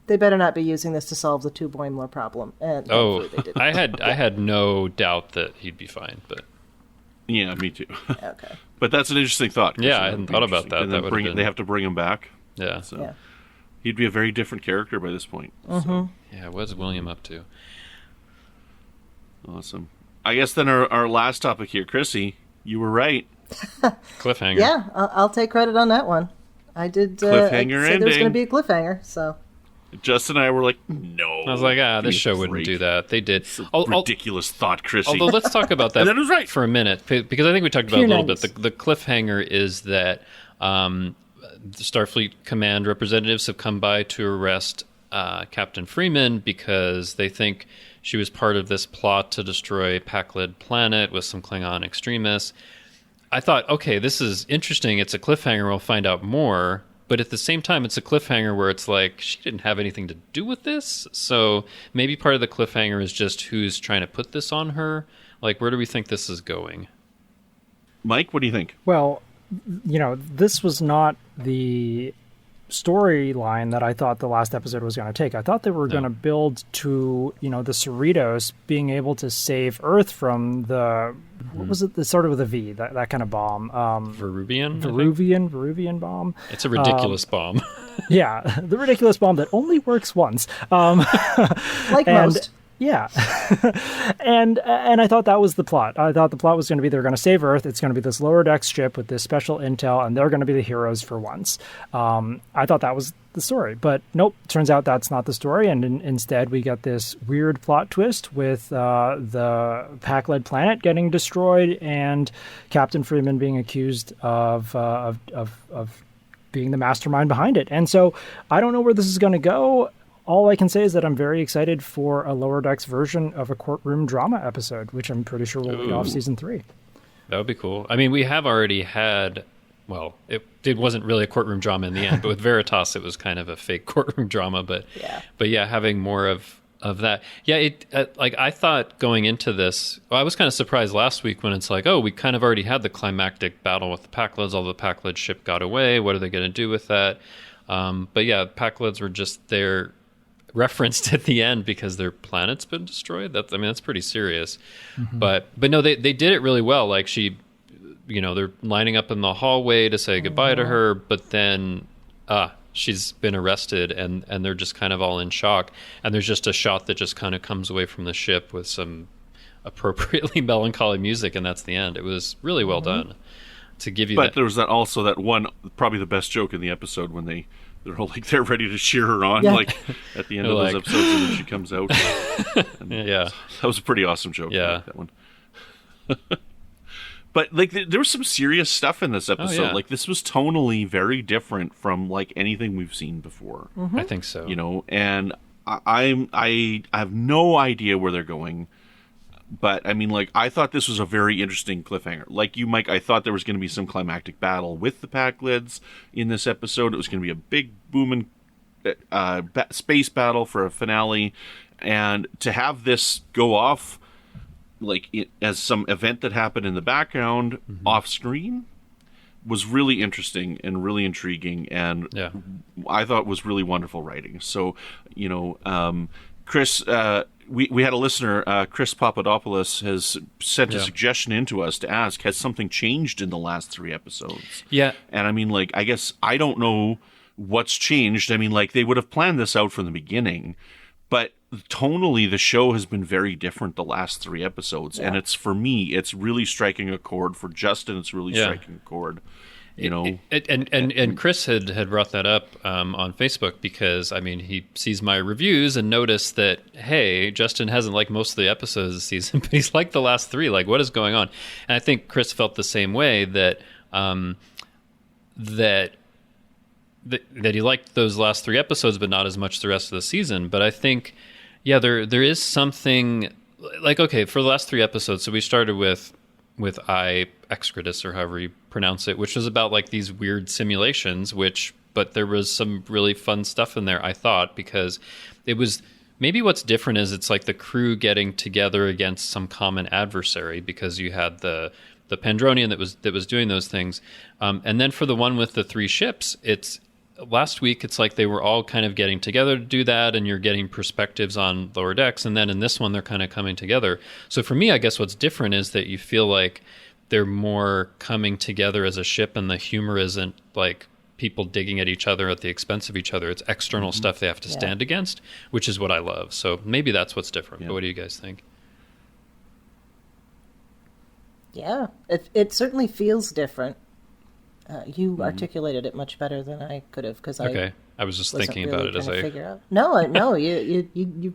They better not be using this to solve the two Boimler problem. And they didn't. I had no doubt that he'd be fine, but yeah, me too. Okay. But that's an interesting thought. Yeah, I hadn't thought about that. And then they have to bring him back. Yeah. So he'd be a very different character by this point. So. Yeah, what's William up to? Awesome. I guess then our last topic here, Chrissy, you were right. Cliffhanger. Yeah, I'll take credit on that one. I did. Cliffhanger I said ending. there was going to be a cliffhanger, so. Justin and I were like, no. I was like, this show wouldn't do that. They did. Ridiculous thought, Chrissy. Although, let's talk about that, and that was right. for a minute, because I think we talked about it a little bit. The cliffhanger is that the Starfleet Command representatives have come by to arrest Captain Freeman because they think she was part of this plot to destroy Pakled planet with some Klingon extremists. I thought, okay, this is interesting. It's a cliffhanger. We'll find out more. But at the same time, it's a cliffhanger where it's like, she didn't have anything to do with this. So maybe part of the cliffhanger is just who's trying to put this on her. Like, where do we think this is going? Mike, what do you think? Well, this was not the storyline that I thought the last episode was going to take. I thought they were going to build to, the Cerritos being able to save Earth from the, what was it, the sort of with a V, that kind of bomb. Veruvian bomb. It's a ridiculous bomb. Yeah, the ridiculous bomb that only works once. Like most. Yeah. and I thought that was the plot. I thought the plot was going to be they're going to save Earth. It's going to be this lower decks ship with this special intel, and they're going to be the heroes for once. I thought that was the story. But nope, turns out that's not the story. And instead, we get this weird plot twist with the Pakled planet getting destroyed and Captain Freeman being accused of being the mastermind behind it. And so I don't know where this is going to go. All I can say is that I'm very excited for a Lower Decks version of a courtroom drama episode, which I'm pretty sure will lead off season 3. That would be cool. I mean, we have already had, well, it wasn't really a courtroom drama in the end, but with Veritas, it was kind of a fake courtroom drama. But yeah, having more of that. Yeah, I thought going into this, I was kind of surprised last week when it's like, oh, we kind of already had the climactic battle with the Pakleds. All the Pakled ship got away. What are they going to do with that? But yeah, Pakleds were just there, referenced at the end because their planet's been destroyed. That's pretty serious. Mm-hmm. But no, they did it really well. Like they're lining up in the hallway to say goodbye to her, but then she's been arrested and they're just kind of all in shock. And there's just a shot that just kind of comes away from the ship with some appropriately melancholy music, and that's the end. It was really well done to give you. But there was that one, probably the best joke in the episode when they're all like they're ready to cheer her on, like at the end of those episodes, and then she comes out. Yeah, that was a pretty awesome joke. Yeah, I like that one. But like, there was some serious stuff in this episode. Oh, yeah. Like, this was tonally very different from like anything we've seen before. Mm-hmm. I think so. And I have no idea where they're going. But I mean, like, I thought this was a very interesting cliffhanger. Like you, Mike, I thought there was going to be some climactic battle with the Pakleds in this episode. It was going to be a big booming space battle for a finale, and to have this go off like as some event that happened in the background off screen was really interesting and really intriguing, and I thought was really wonderful writing. So, Chris. We had a listener, Chris Papadopoulos, has sent a suggestion into us to ask, has something changed in the last 3 episodes? Yeah. And I mean, like, I guess I don't know what's changed. I mean, like, they would have planned this out from the beginning, but tonally the show has been very different the last 3 episodes. Yeah. And it's, for me, it's really striking a chord. For Justin, it's really striking a chord. And Chris had brought that up on Facebook because, I mean, he sees my reviews and noticed that, hey, Justin hasn't liked most of the episodes this season, but he's liked the last 3. Like, what is going on? And I think Chris felt the same way, that he liked those last 3 episodes, but not as much the rest of the season. But I think, there is something, like, okay, for the last 3 episodes, so we started with I Excretus, or however you pronounce it, which was about like these weird simulations, but there was some really fun stuff in there, I thought, because it was, maybe what's different is it's like the crew getting together against some common adversary, because you had the Pandronian that was doing those things. And then for the one with the 3 ships, last week it's like they were all kind of getting together to do that, and you're getting perspectives on Lower Decks, and then in this one they're kind of coming together. So for me, I guess what's different is that you feel like they're more coming together as a ship, and the humor isn't like people digging at each other at the expense of each other. It's external stuff they have to stand against, which is what I love. So maybe that's what's different. But what do you guys think? Yeah, it certainly feels different. You articulated it much better than I could have, because I was just thinking about it as I figure out. No, you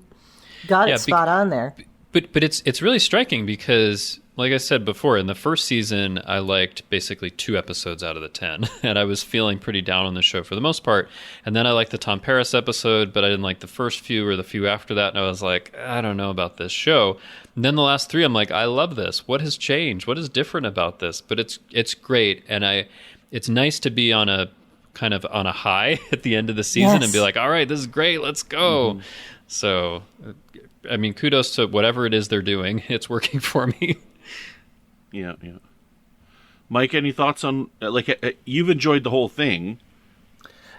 got it spot on there. But it's really striking because, like I said before, in the first season, I liked basically 2 episodes out of the 10, and I was feeling pretty down on the show for the most part. And then I liked the Tom Paris episode, but I didn't like the first few or the few after that, and I was like, I don't know about this show. And then the last 3, I'm like, I love this. What has changed? What is different about this? But it's great, and it's nice to be on a kind of on a high at the end of the season and be like, all right, this is great, let's go. So, I mean, kudos to whatever it is they're doing. It's working for me. Yeah. Mike, any thoughts on, you've enjoyed the whole thing.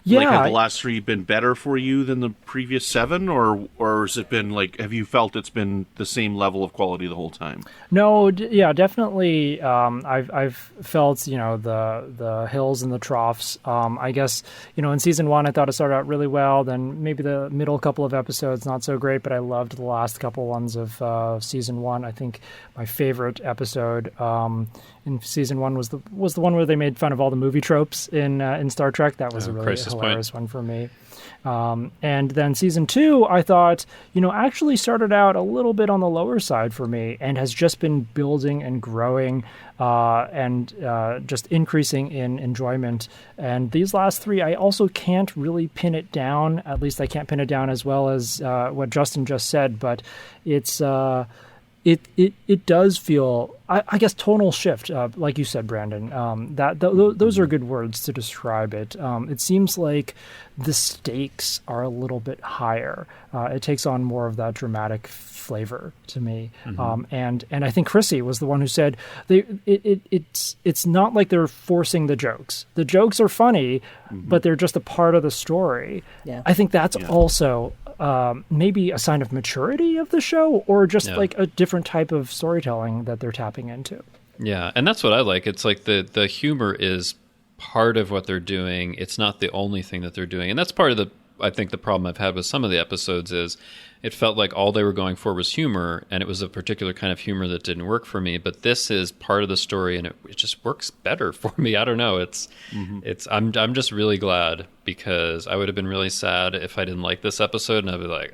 Yeah. Have the last 3 been better for you than the previous 7, or has it been have you felt it's been the same level of quality the whole time? No, definitely. I've felt, the hills and the troughs. I guess, in season 1, I thought it started out really well. Then maybe the middle couple of episodes, not so great, but I loved the last couple ones of season 1. I think my favorite episode in season 1 was the one where they made fun of all the movie tropes in Star Trek. That was a really hilarious one for me. And then season 2, I thought, actually started out a little bit on the lower side for me, and has just been building and growing and just increasing in enjoyment. And these last 3, I also can't really pin it down. At least I can't pin it down as well as what Justin just said, but it's it does feel, I guess, tonal shift, like you said, Brandon. Those are good words to describe it. It seems like the stakes are a little bit higher. It takes on more of that dramatic flavor to me. And I think Chrissie was the one who said it's not like they're forcing the jokes. The jokes are funny, but they're just a part of the story. Yeah. I think that's also maybe a sign of maturity of the show, or just like a different type of storytelling that they're tapping into. Yeah, and that's what I like. It's like the humor is part of what they're doing. It's not the only thing that they're doing. And that's part of I think the problem I've had with some of the episodes is it felt like all they were going for was humor, and it was a particular kind of humor that didn't work for me. But this is part of the story, and it just works better for me. I don't know. I'm just really glad, because I would have been really sad if I didn't like this episode, and I'd be like,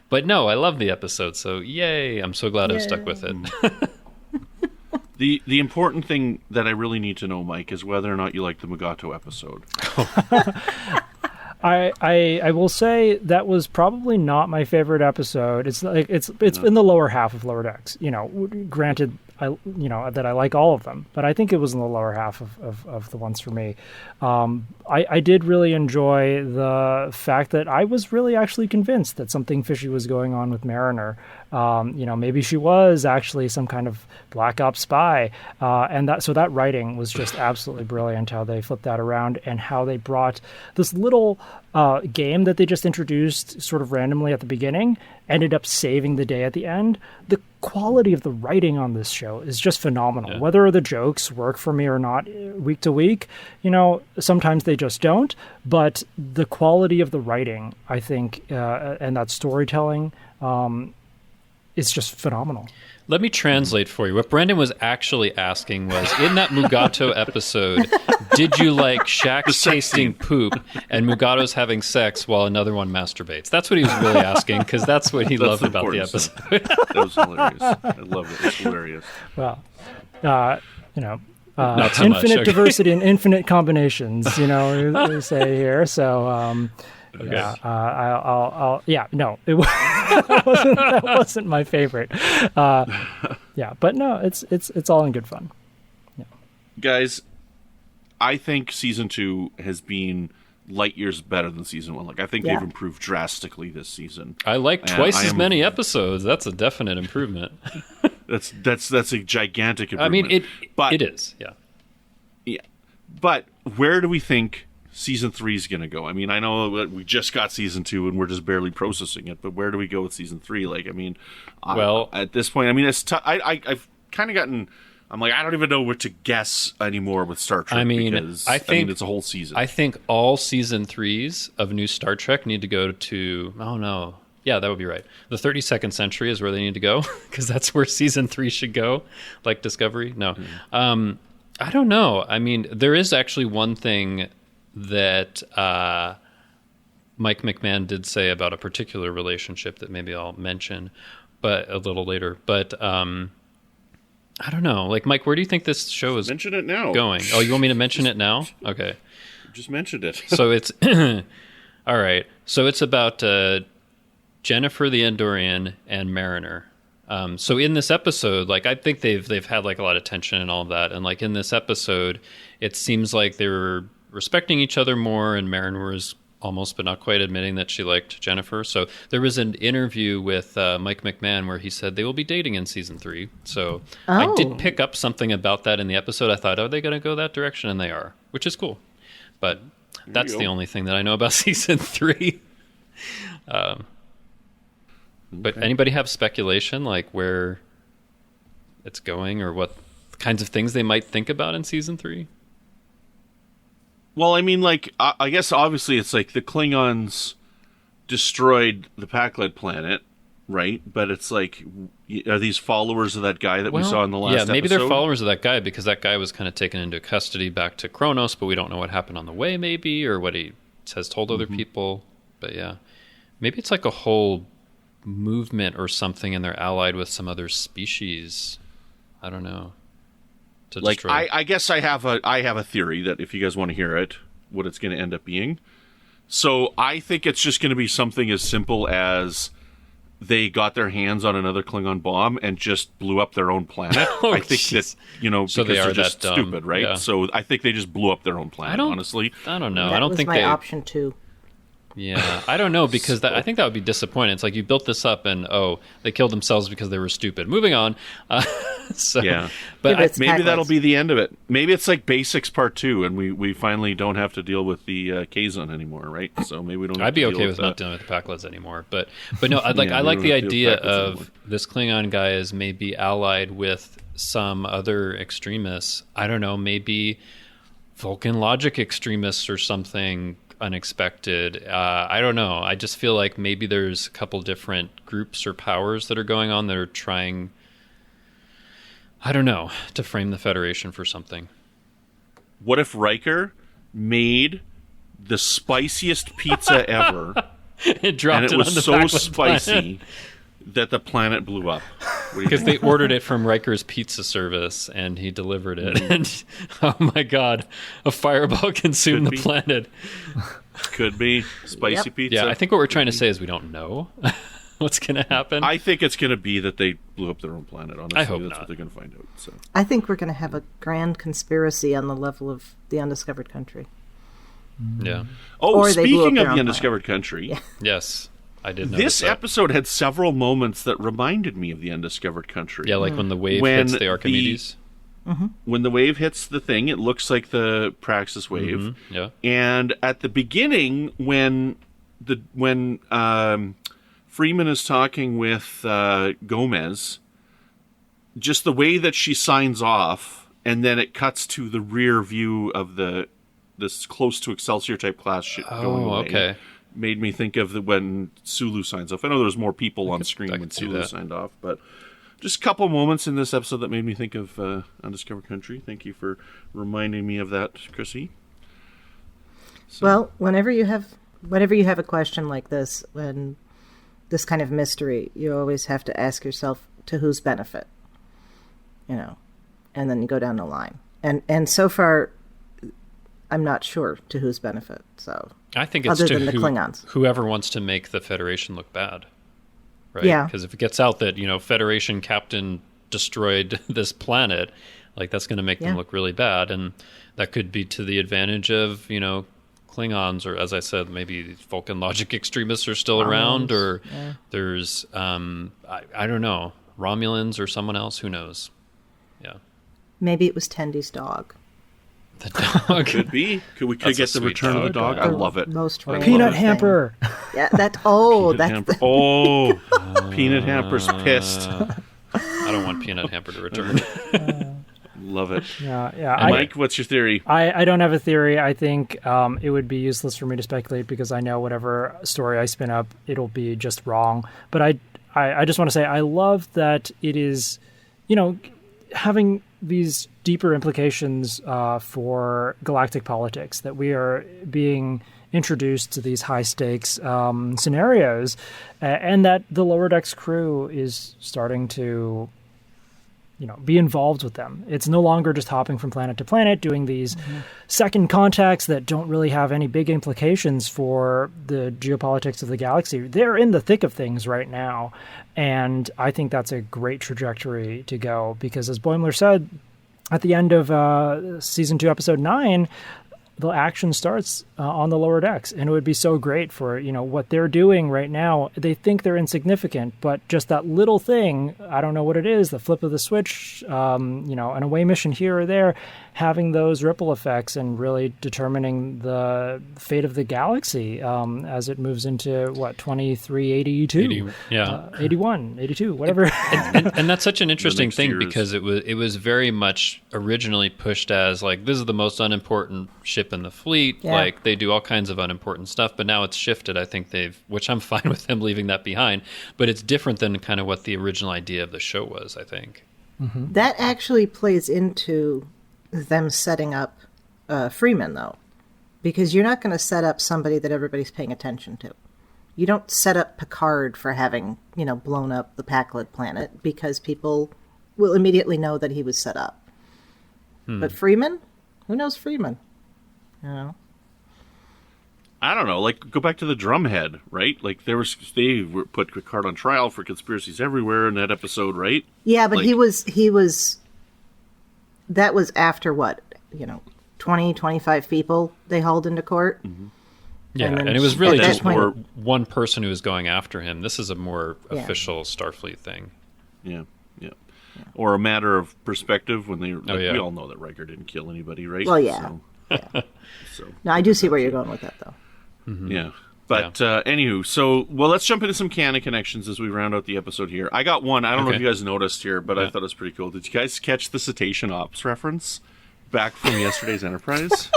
But no, I love the episode, so yay! I'm so glad I stuck with it. The important thing that I really need to know, Mike, is whether or not you like the Mugato episode. I will say that was probably not my favorite episode. It's in the lower half of Lower Decks. Granted, that I like all of them, but I think it was in the lower half of the ones for me. I did really enjoy the fact that I was really actually convinced that something fishy was going on with Mariner. Maybe she was actually some kind of black ops spy, and that writing was just absolutely brilliant. How they flipped that around, and how they brought this little game that they just introduced sort of randomly at the beginning ended up saving the day at the end. The quality of the writing on this show is just phenomenal. Yeah. Whether the jokes work for me or not week to week, sometimes they just don't. But the quality of the writing, I think, and that storytelling, is just phenomenal. Let me translate for you. What Brandon was actually asking was, in that Mugato episode, did you like Shaxx tasting poop and Mugato's having sex while another one masturbates? That's what he was really asking, because that's what he loved about the episode. That was hilarious. I love it. It's hilarious. Well, not so infinite much. Okay. diversity and infinite combinations, we say here. So, okay. That wasn't my favorite. But no, it's all in good fun. Yeah. Guys, I think season 2 has been light years better than season 1. I think they've improved drastically this season. I like twice as many episodes. That's a definite improvement. That's a gigantic improvement. I mean, it is. Yeah. Yeah. But where do we think season 3 is going to go. I mean, I know that we just got season 2 and we're just barely processing it, but where do we go with season 3? Like, I mean, at this point, I mean, it's I've kind of gotten. I'm like, I don't even know what to guess anymore with Star Trek. Because, I think it's a whole season. I think all season 3s of new Star Trek need to go to. Oh no. Yeah, that would be right. The 32nd century is where they need to go, because that's where season 3 should go, like Discovery. No. I don't know. I mean, there is actually one thing that Mike McMahon did say about a particular relationship that maybe I'll mention but a little later. But I don't know. Like, Mike, where do you think this show is mention it now. Going? Oh, you want me to mention it now? Okay. Just mentioned it. So it's... all right. So it's about... Jennifer the Andorian and Mariner. So in this episode, like, I think they've had like a lot of tension and all of that. And like in this episode, it seems like they were respecting each other more, and Mariner was almost but not quite admitting that she liked Jennifer. So there was an interview with Mike McMahon where he said they will be dating in season 3. So I did pick up something about that in the episode. I thought, are they going to go that direction? And they are, which is cool. But that's the only thing that I know about season 3. But anybody have speculation, like where it's going or what kinds of things they might think about in season 3? Well, I mean, like, I guess obviously it's like the Klingons destroyed the Pakled planet, right? But it's like, are these followers of that guy that we saw in the last episode? Yeah, maybe they're followers of that guy, because that guy was kind of taken into custody back to Kronos, but we don't know what happened on the way, maybe, or what he has told other people. But yeah, maybe it's like a whole movement or something, and they're allied with some other species. I don't know. Like, I guess I have a theory that if you guys want to hear it, what it's going to end up being. So I think it's just going to be something as simple as they got their hands on another Klingon bomb and just blew up their own planet. I think that, so because they're just that stupid, right? Yeah. So I think they just blew up their own planet, honestly. I don't know. That I don't was think my option 2. Yeah, I don't know, because I think that would be disappointing. It's like you built this up and, they killed themselves because they were stupid. Moving on. Yeah. But maybe that'll be the end of it. Maybe it's like Basics Part 2, and we finally don't have to deal with the Kazon anymore, right? So maybe we don't have I'd be to okay deal with with not dealing with the Pakleds anymore. But no, I like the idea of this Klingon guy is maybe allied with some other extremists. I don't know, maybe Vulcan logic extremists or something unexpected. I don't know. I just feel like maybe there's a couple different groups or powers that are going on that are trying, I don't know, to frame the Federation for something. What if Riker made the spiciest pizza ever, it dropped and it was on the so Pakled spicy planet that the planet blew up? because they ordered it from Riker's pizza service and he delivered it, and oh my god, a fireball consumed the planet. Could be spicy pizza. Yeah, I think what we're trying to say is we don't know what's going to happen. I think it's going to be that they blew up their own planet. Honestly, I hope that's not. what they're going to find out. So I think we're going to have a grand conspiracy on the level of the undiscovered country. Yeah. Oh, Or they blew up speaking their of own the undiscovered country, Yes, I did notice this that. episode had several moments that reminded me of the undiscovered country. Yeah, like when the wave hits the Archimedes. When the wave hits the thing, it looks like the Praxis wave. Yeah. And at the beginning, when Freeman is talking with Gomez, just the way that she signs off, and then it cuts to the rear view of this close to Excelsior type class shit going away. Okay. Made me think of when Sulu signs off. I know there was more people on screen when see Sulu that. signed off, but just a couple moments in this episode that made me think of Undiscovered Country. Thank you for reminding me of that, Chrissy. So, Well, whenever you have a question like this, when this kind of mystery, you always have to ask yourself, to whose benefit? And then you go down the line. And so far, I'm not sure to whose benefit. So I think it's other to than the Klingons. whoever wants to make the Federation look bad. Right? Yeah. Because if it gets out that, Federation captain destroyed this planet, like that's going to make them look really bad. And that could be to the advantage of, Klingons, or as I said, maybe Vulcan logic extremists are still around, or there's, I don't know, Romulans or someone else, who knows? Yeah. Maybe it was Tendy's dog. The dog. Could be. We That's get a the sweet return of the dog. I love it. Most Peanut hamper. Yeah, that's Hamper. Oh, Peanut Hamper's pissed. I don't want Peanut Hamper to return. Love it. Yeah. Mike, what's your theory? I don't have a theory. I think it would be useless for me to speculate because I know whatever story I spin up, it'll be just wrong. But I just want to say I love that it is, having these deeper implications for galactic politics, that we are being introduced to these high stakes scenarios, and that the Lower Decks crew is starting to be involved with them. It's no longer just hopping from planet to planet, doing these second contacts that don't really have any big implications for the geopolitics of the galaxy. They're in the thick of things right now, and I think that's a great trajectory to go, because as Boimler said, at the end of Season 2, Episode 9, the action starts on the Lower Decks, and it would be so great for what they're doing right now. They think they're insignificant, but just that little thing, I don't know what it is, the flip of the switch, an away mission here or there, having those ripple effects and really determining the fate of the galaxy as it moves into 2382, 81, 82, whatever. And that's such an interesting thing because it was very much originally pushed as like, this is the most unimportant ship in the fleet. Yeah. Like they do all kinds of unimportant stuff, but now it's shifted. I think which I'm fine with them leaving that behind, but it's different than kind of what the original idea of the show was, I think. Mm-hmm. That actually plays into them setting up Freeman, though, because you're not going to set up somebody that everybody's paying attention to. You don't set up Picard for having, blown up the Pakled planet, because people will immediately know that he was set up. But Freeman? Who knows Freeman? I don't know. Like, go back to the Drumhead, right? Like, they put Picard on trial for conspiracies everywhere in that episode, right? Yeah, but he was. That was after what? 20, 25 people they hauled into court. Mm-hmm. Yeah, and it was really just more one person who was going after him. This is a more official Starfleet thing. Yeah. Or a matter of perspective when we all know that Riker didn't kill anybody, right? Well, yeah. So no, I do see where you're going with that, though. Mm-hmm. Yeah. But anywho, let's jump into some canon connections as we round out the episode here. I got one. I don't know if you guys noticed here, but I thought it was pretty cool. Did you guys catch the Cetacean Ops reference back from yesterday's Enterprise?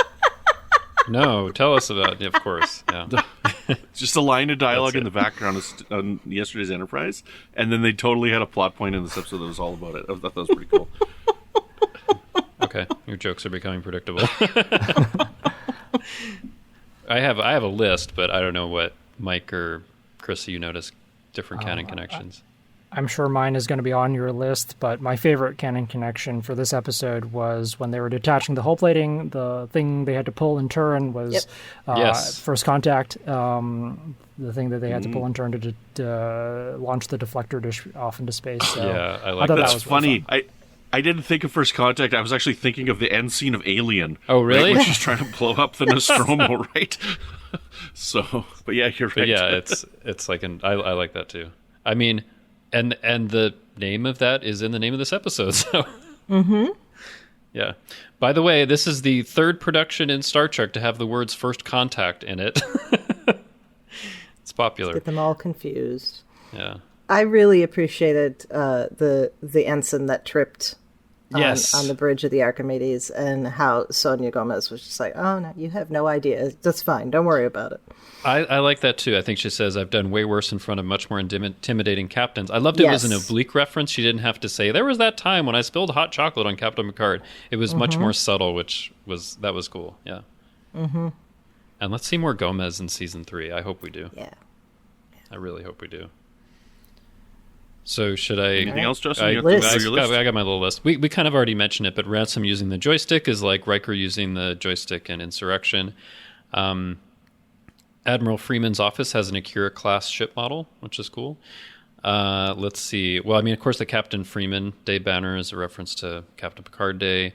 No, tell us about it, of course. Yeah. Just a line of dialogue in the background on yesterday's Enterprise, and then they totally had a plot point in this episode that was all about it. I thought that was pretty cool. Okay, your jokes are becoming predictable. I have a list, but I don't know what Mike or Chrissie, you noticed different canon connections. I'm sure mine is going to be on your list, but my favorite canon connection for this episode was when they were detaching the hull plating. The thing they had to pull and turn was First Contact. The thing that they had to pull and turn to launch the deflector dish off into space. So yeah, I like that. That's was funny. I didn't think of First Contact. I was actually thinking of the end scene of Alien. Oh, really? Right, when she's trying to blow up the Nostromo, right? So, but yeah, you're right. But yeah, it's like I like that too. I mean, and the name of that is in the name of this episode. So, yeah. By the way, this is the third production in Star Trek to have the words "First Contact" in it. It's popular. Get them all confused. Yeah. I really appreciated the ensign that tripped on the bridge of the Archimedes, and how Sonia Gomez was just like, "Oh no, you have no idea. That's fine. Don't worry about it." I like that too. I think she says, "I've done way worse in front of much more intimidating captains." I loved it was an oblique reference. She didn't have to say, "There was that time when I spilled hot chocolate on Captain Picard." It was much more subtle, that was cool. Yeah. Mm-hmm. And let's see more Gomez in season 3. I hope we do. Yeah. I really hope we do. So should I... Anything else, Justin? I your list? got my little list. We kind of already mentioned it, but Ransom using the joystick is like Riker using the joystick in Insurrection. Admiral Freeman's office has an Akira-class ship model, which is cool. Let's see. Well, I mean, of course, the Captain Freeman Day banner is a reference to Captain Picard Day.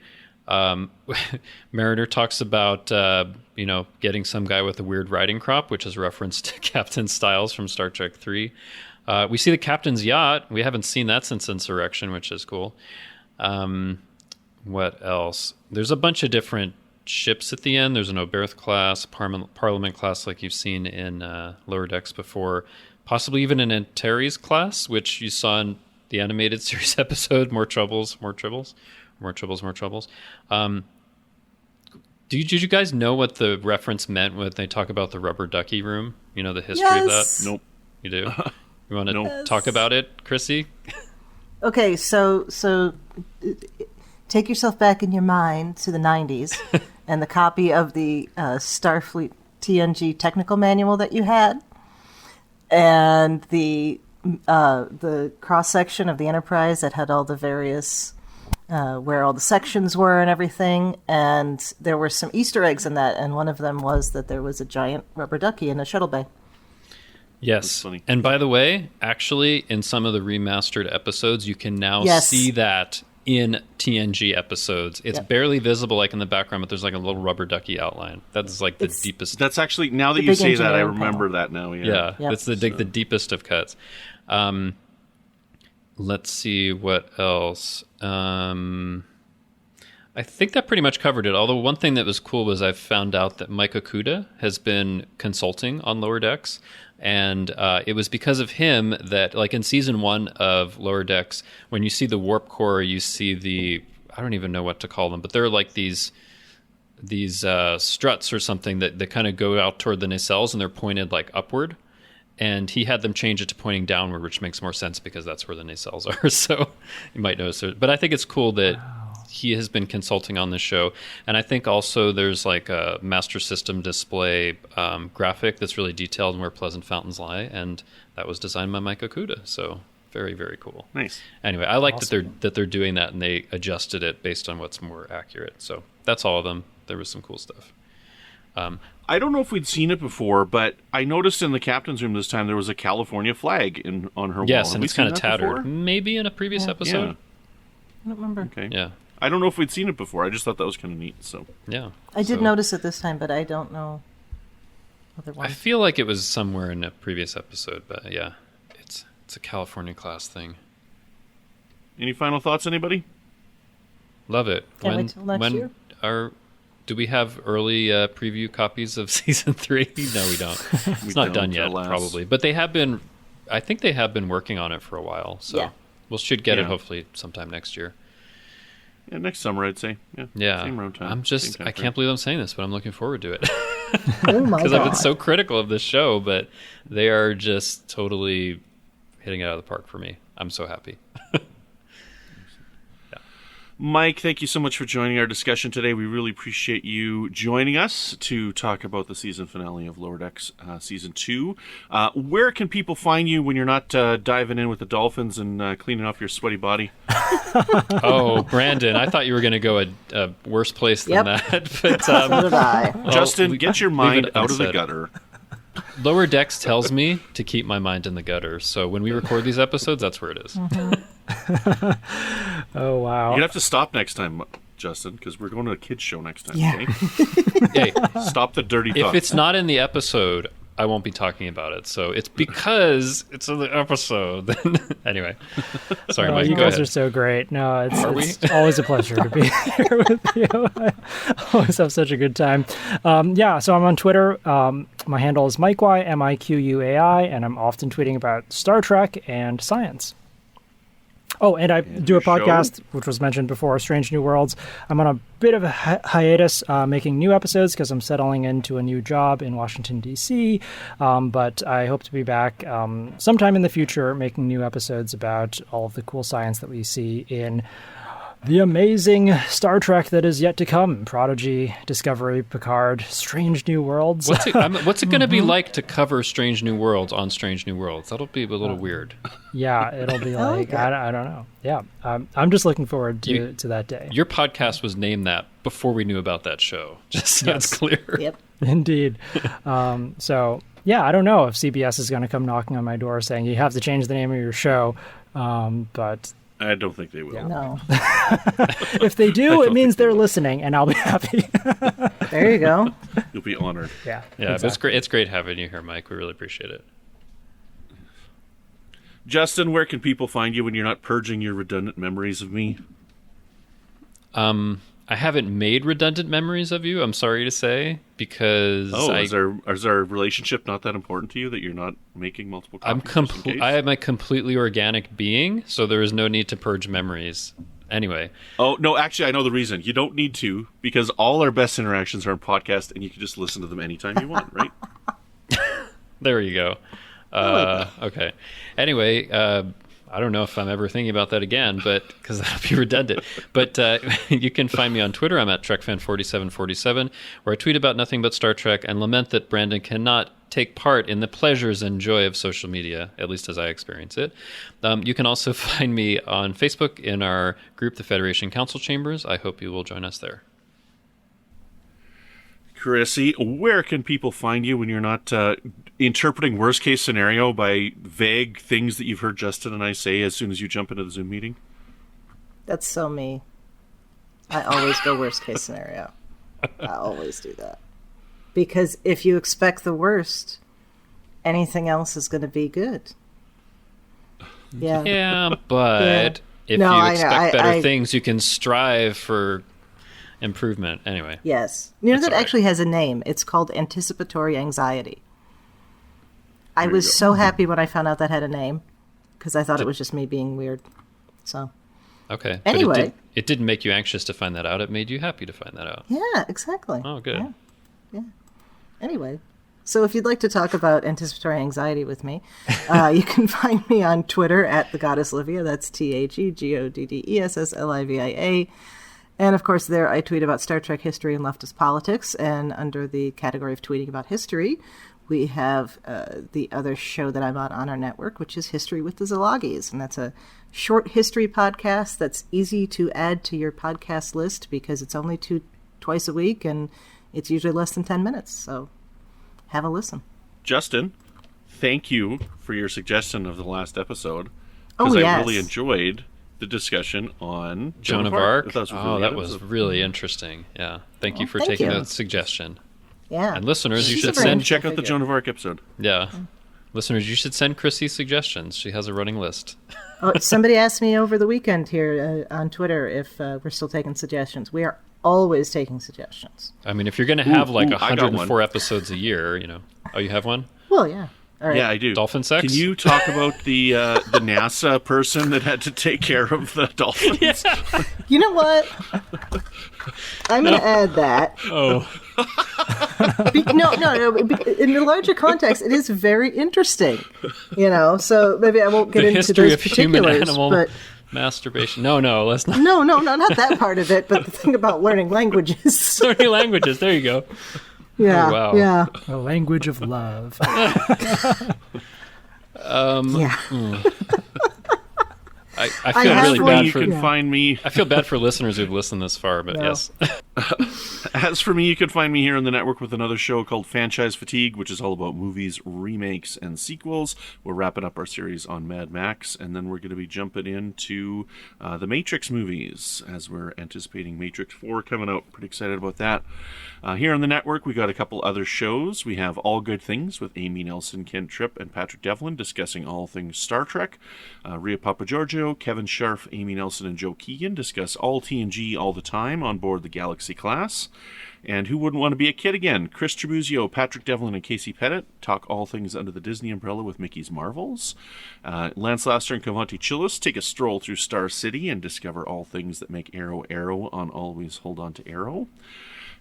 Mariner talks about, getting some guy with a weird riding crop, which is a reference to Captain Styles from Star Trek 3. We see the captain's yacht. We haven't seen that since Insurrection, which is cool. What else? There's a bunch of different ships at the end. There's an Oberth class, Parliament class like you've seen in Lower Decks before, possibly even an Antares class, which you saw in the animated series episode, More Troubles, More Tribbles, More Troubles, More Troubles. Did you guys know what the reference meant when they talk about the rubber ducky room? You know the history of that? Nope. You do? You want to talk about it, Chrissy? Okay, so take yourself back in your mind to the 90s and the copy of the Starfleet TNG technical manual that you had, and the cross-section of the Enterprise that had all the various, where all the sections were and everything, and there were some Easter eggs in that, and one of them was that there was a giant rubber ducky in a shuttle bay. Yes. And by the way, actually, in some of the remastered episodes, you can now see that in TNG episodes. It's barely visible, like in the background, but there's like a little rubber ducky outline. That's like the deepest. That's actually, now that you say that, I remember that now. Yeah. That's the deepest of cuts. Let's see what else. I think that pretty much covered it. Although one thing that was cool was I found out that Mike Okuda has been consulting on Lower Decks. And it was because of him that, like in season 1 of Lower Decks, when you see the warp core, you see the, I don't even know what to call them, but they're like these struts or something that kind of go out toward the nacelles, and they're pointed like upward. And he had them change it to pointing downward, which makes more sense because that's where the nacelles are. So you might notice it. But I think it's cool that he has been consulting on this show. And I think also there's like a master system display graphic that's really detailed in where Pleasant Fountains lie. And that was designed by Mike Okuda. So very, very cool. Nice. Anyway, I like that they're doing that, and they adjusted it based on what's more accurate. So that's all of them. There was some cool stuff. I don't know if we'd seen it before, but I noticed in the captain's room this time there was a California flag on her wall. Yes, and it's kind of tattered. Before? Maybe in a previous episode. Yeah. I don't remember. Okay. Yeah. I don't know if we'd seen it before. I just thought that was kind of neat. So yeah, I did notice it this time, but I don't know otherwise. I feel like it was somewhere in a previous episode, but yeah, it's a California class thing. Any final thoughts, anybody? Love it. Can't wait till next year. Do we have early preview copies of season 3? No, we don't. It's not done yet, probably. But they have been. I think they have been working on it for a while, so we should get it hopefully sometime next year. Yeah, next summer, I'd say. Yeah. Same road time. I can't believe I'm saying this, but I'm looking forward to it. Oh my god! Because I've been so critical of this show, but they are just totally hitting it out of the park for me. I'm so happy. Mike, thank you so much for joining our discussion today. We really appreciate you joining us to talk about the season finale of Lower Decks Season 2. Where can people find you when you're not diving in with the dolphins and cleaning off your sweaty body? Oh, Brandon, I thought you were going to go a worse place than that. But, so did I. Justin, get your mind out of the gutter. Lower Decks tells me to keep my mind in the gutter. So when we record these episodes, that's where it is. Oh, wow. You're going to have to stop next time, Justin, because we're going to a kids' show next time, Yeah. Hey, okay? Stop the dirty talk. if it's not in the episode, I won't be talking about it. So it's because it's in the episode. Anyway, sorry, Mike. You go guys ahead. are so great. No, it's always a pleasure to be here with you. I always have such a good time. So I'm on Twitter. My handle is MikeY, MIQUAI, and I'm often tweeting about Star Trek and science. Oh, and I do a podcast, which was mentioned before, Strange New Worlds. I'm on a bit of a hiatus making new episodes because I'm settling into a new job in Washington, D.C., but I hope to be back sometime in the future making new episodes about all of the cool science that we see in the amazing Star Trek that is yet to come. Prodigy, Discovery, Picard, Strange New Worlds. What's it going to be like to cover Strange New Worlds on Strange New Worlds? That'll be a little weird. Yeah, it'll be like, I don't know. Yeah, I'm just looking forward to that day. Your podcast was named that before we knew about that show, just so it's clear. Yep. Indeed. So, yeah, I don't know if CBS is going to come knocking on my door saying you have to change the name of your show, but... I don't think they will. Yeah. No. If they do, it means they're listening, and I'll be happy. There you go. You'll be honored. Yeah, exactly. But it's great. It's great having you here, Mike. We really appreciate it. Justin, where can people find you when you're not purging your redundant memories of me? I haven't made redundant memories of you, I'm sorry to say, because is our relationship not that important to you that you're not making multiple copies? I am a completely organic being, so there is no need to purge memories. Anyway. Oh, no, actually, I know the reason. You don't need to, because all our best interactions are on podcast, and you can just listen to them anytime you want, right? There you go. Okay. Anyway, I don't know if I'm ever thinking about that again, but because that'll be redundant. But you can find me on Twitter. I'm at TrekFan4747, where I tweet about nothing but Star Trek and lament that Brandon cannot take part in the pleasures and joy of social media, at least as I experience it. You can also find me on Facebook in our group, the Federation Council Chambers. I hope you will join us there. Chrissie, where can people find you when you're not interpreting worst case scenario by vague things that you've heard Justin and I say as soon as you jump into the Zoom meeting? That's so me. I always go worst case scenario. I always do that. Because if you expect the worst, anything else is going to be good. Yeah. Yeah, but if you expect better things, you can strive for improvement. Anyway. Yes. You know, that actually has a name. It's called anticipatory anxiety. I was so happy when I found out that had a name, because I thought it was just me being weird. So. Okay. Anyway. But it didn't make you anxious to find that out. It made you happy to find that out. Yeah, exactly. Oh, good. Yeah. Anyway. So if you'd like to talk about anticipatory anxiety with me, you can find me on Twitter at the Goddess Livia. That's TheGoddessLivia. And, of course, there I tweet about Star Trek history and leftist politics. And under the category of tweeting about history, we have the other show that I'm on our network, which is History with the Szilagys. And that's a short history podcast that's easy to add to your podcast list because it's only twice a week, and it's usually less than 10 minutes. So have a listen. Justin, thank you for your suggestion of the last episode. Oh, yes. I really enjoyed the discussion on Joan of Arc. That was really interesting. Yeah. Thank you for taking that suggestion. Yeah. And listeners, you should check out the Joan of Arc episode. Yeah. Listeners, you should send Chrissie suggestions. She has a running list. Somebody asked me over the weekend here on Twitter if we're still taking suggestions. We are always taking suggestions. I mean, if you're going to have 104 episodes a year, you know. Oh, you have one? Well, yeah. All right. Yeah, I do. Dolphin sex? Can you talk about the NASA person that had to take care of the dolphins? Yeah. You know what? I'm going to add that. Oh. No. In the larger context, it is very interesting. You know, so maybe I won't get into those particulars. Human-animal masturbation. No, let's not. No, not that part of it, but the thing about learning languages. Learning languages, there you go. Yeah, oh, wow. Yeah. The language of love. Yeah. I feel really bad for find me. I feel bad for listeners who've listened this far, but yes. As for me, you can find me here on the network with another show called Franchise Fatigue, which is all about movies, remakes, and sequels. We're wrapping up our series on Mad Max, and then we're going to be jumping into the Matrix movies as we're anticipating Matrix 4 coming out. Pretty excited about that. Here on the network, we got a couple other shows. We have All Good Things with Amy Nelson, Ken Tripp, and Patrick Devlin discussing all things Star Trek. Rhea Papagiorgio, Kevin Scharf, Amy Nelson, and Joe Keegan discuss all TNG all the time on board the Galaxy class. And who wouldn't want to be a kid again? Chris Tribuzio, Patrick Devlin, and Casey Pettitt talk all things under the Disney umbrella with Mickey's Marvels. Lance Laster and Kavanti Chillis take a stroll through Star City and discover all things that make Arrow Arrow on Always Hold On to Arrow.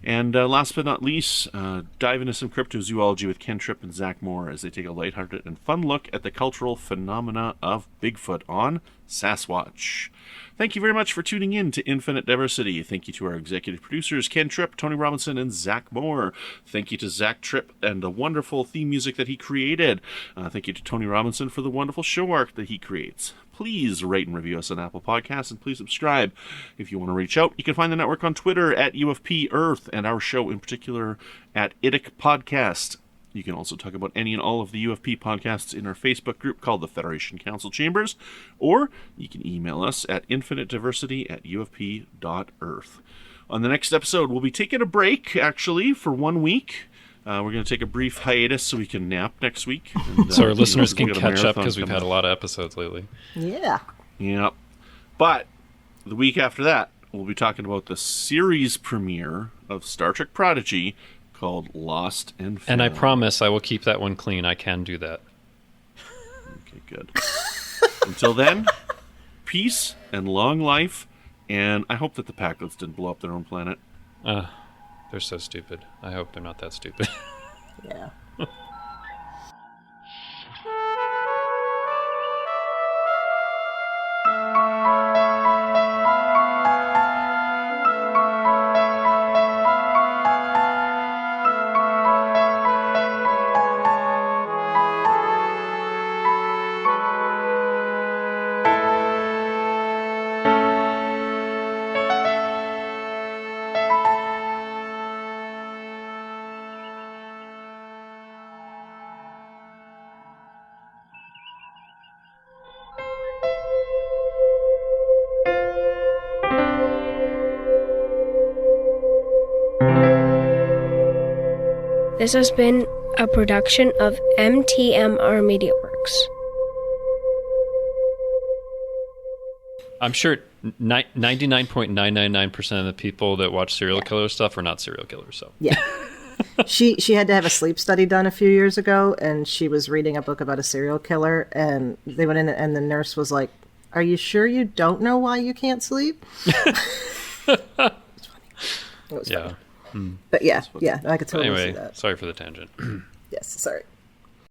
And last but not least, dive into some cryptozoology with Ken Tripp and Zach Moore as they take a lighthearted and fun look at the cultural phenomena of Bigfoot on Sasquatch. Thank you very much for tuning in to Infinite Diversity. Thank you to our executive producers, Ken Tripp, Tony Robinson, and Zach Moore. Thank you to Zach Tripp and the wonderful theme music that he created. Thank you to Tony Robinson for the wonderful show art that he creates. Please rate and review us on Apple Podcasts, and please subscribe. If you want to reach out, you can find the network on Twitter at UFP Earth, and our show in particular at IDIC Podcast. You can also talk about any and all of the UFP podcasts in our Facebook group called the Federation Council Chambers, or you can email us at infinitediversity@ufp.earth. On the next episode, we'll be taking a break, actually, for 1 week. We're going to take a brief hiatus so we can nap next week. And, so our listeners can catch up because we've had a lot of episodes lately. Yeah. Yep. But the week after that, we'll be talking about the series premiere of Star Trek Prodigy called Lost and Found. And I promise I will keep that one clean. I can do that. Okay, good. Until then, peace and long life, and I hope that the Packlets didn't blow up their own planet. They're so stupid. I hope they're not that stupid. Yeah. This has been a production of MTMR Media Works. I'm sure 99.999% of the people that watch serial killer stuff are not serial killers. So Yeah. She had to have a sleep study done a few years ago, and she was reading a book about a serial killer, and they went in, and the nurse was like, "Are you sure you don't know why you can't sleep?" It was funny. yeah. But yeah, I could totally see Anyway, that. sorry for the tangent. Yes, sorry.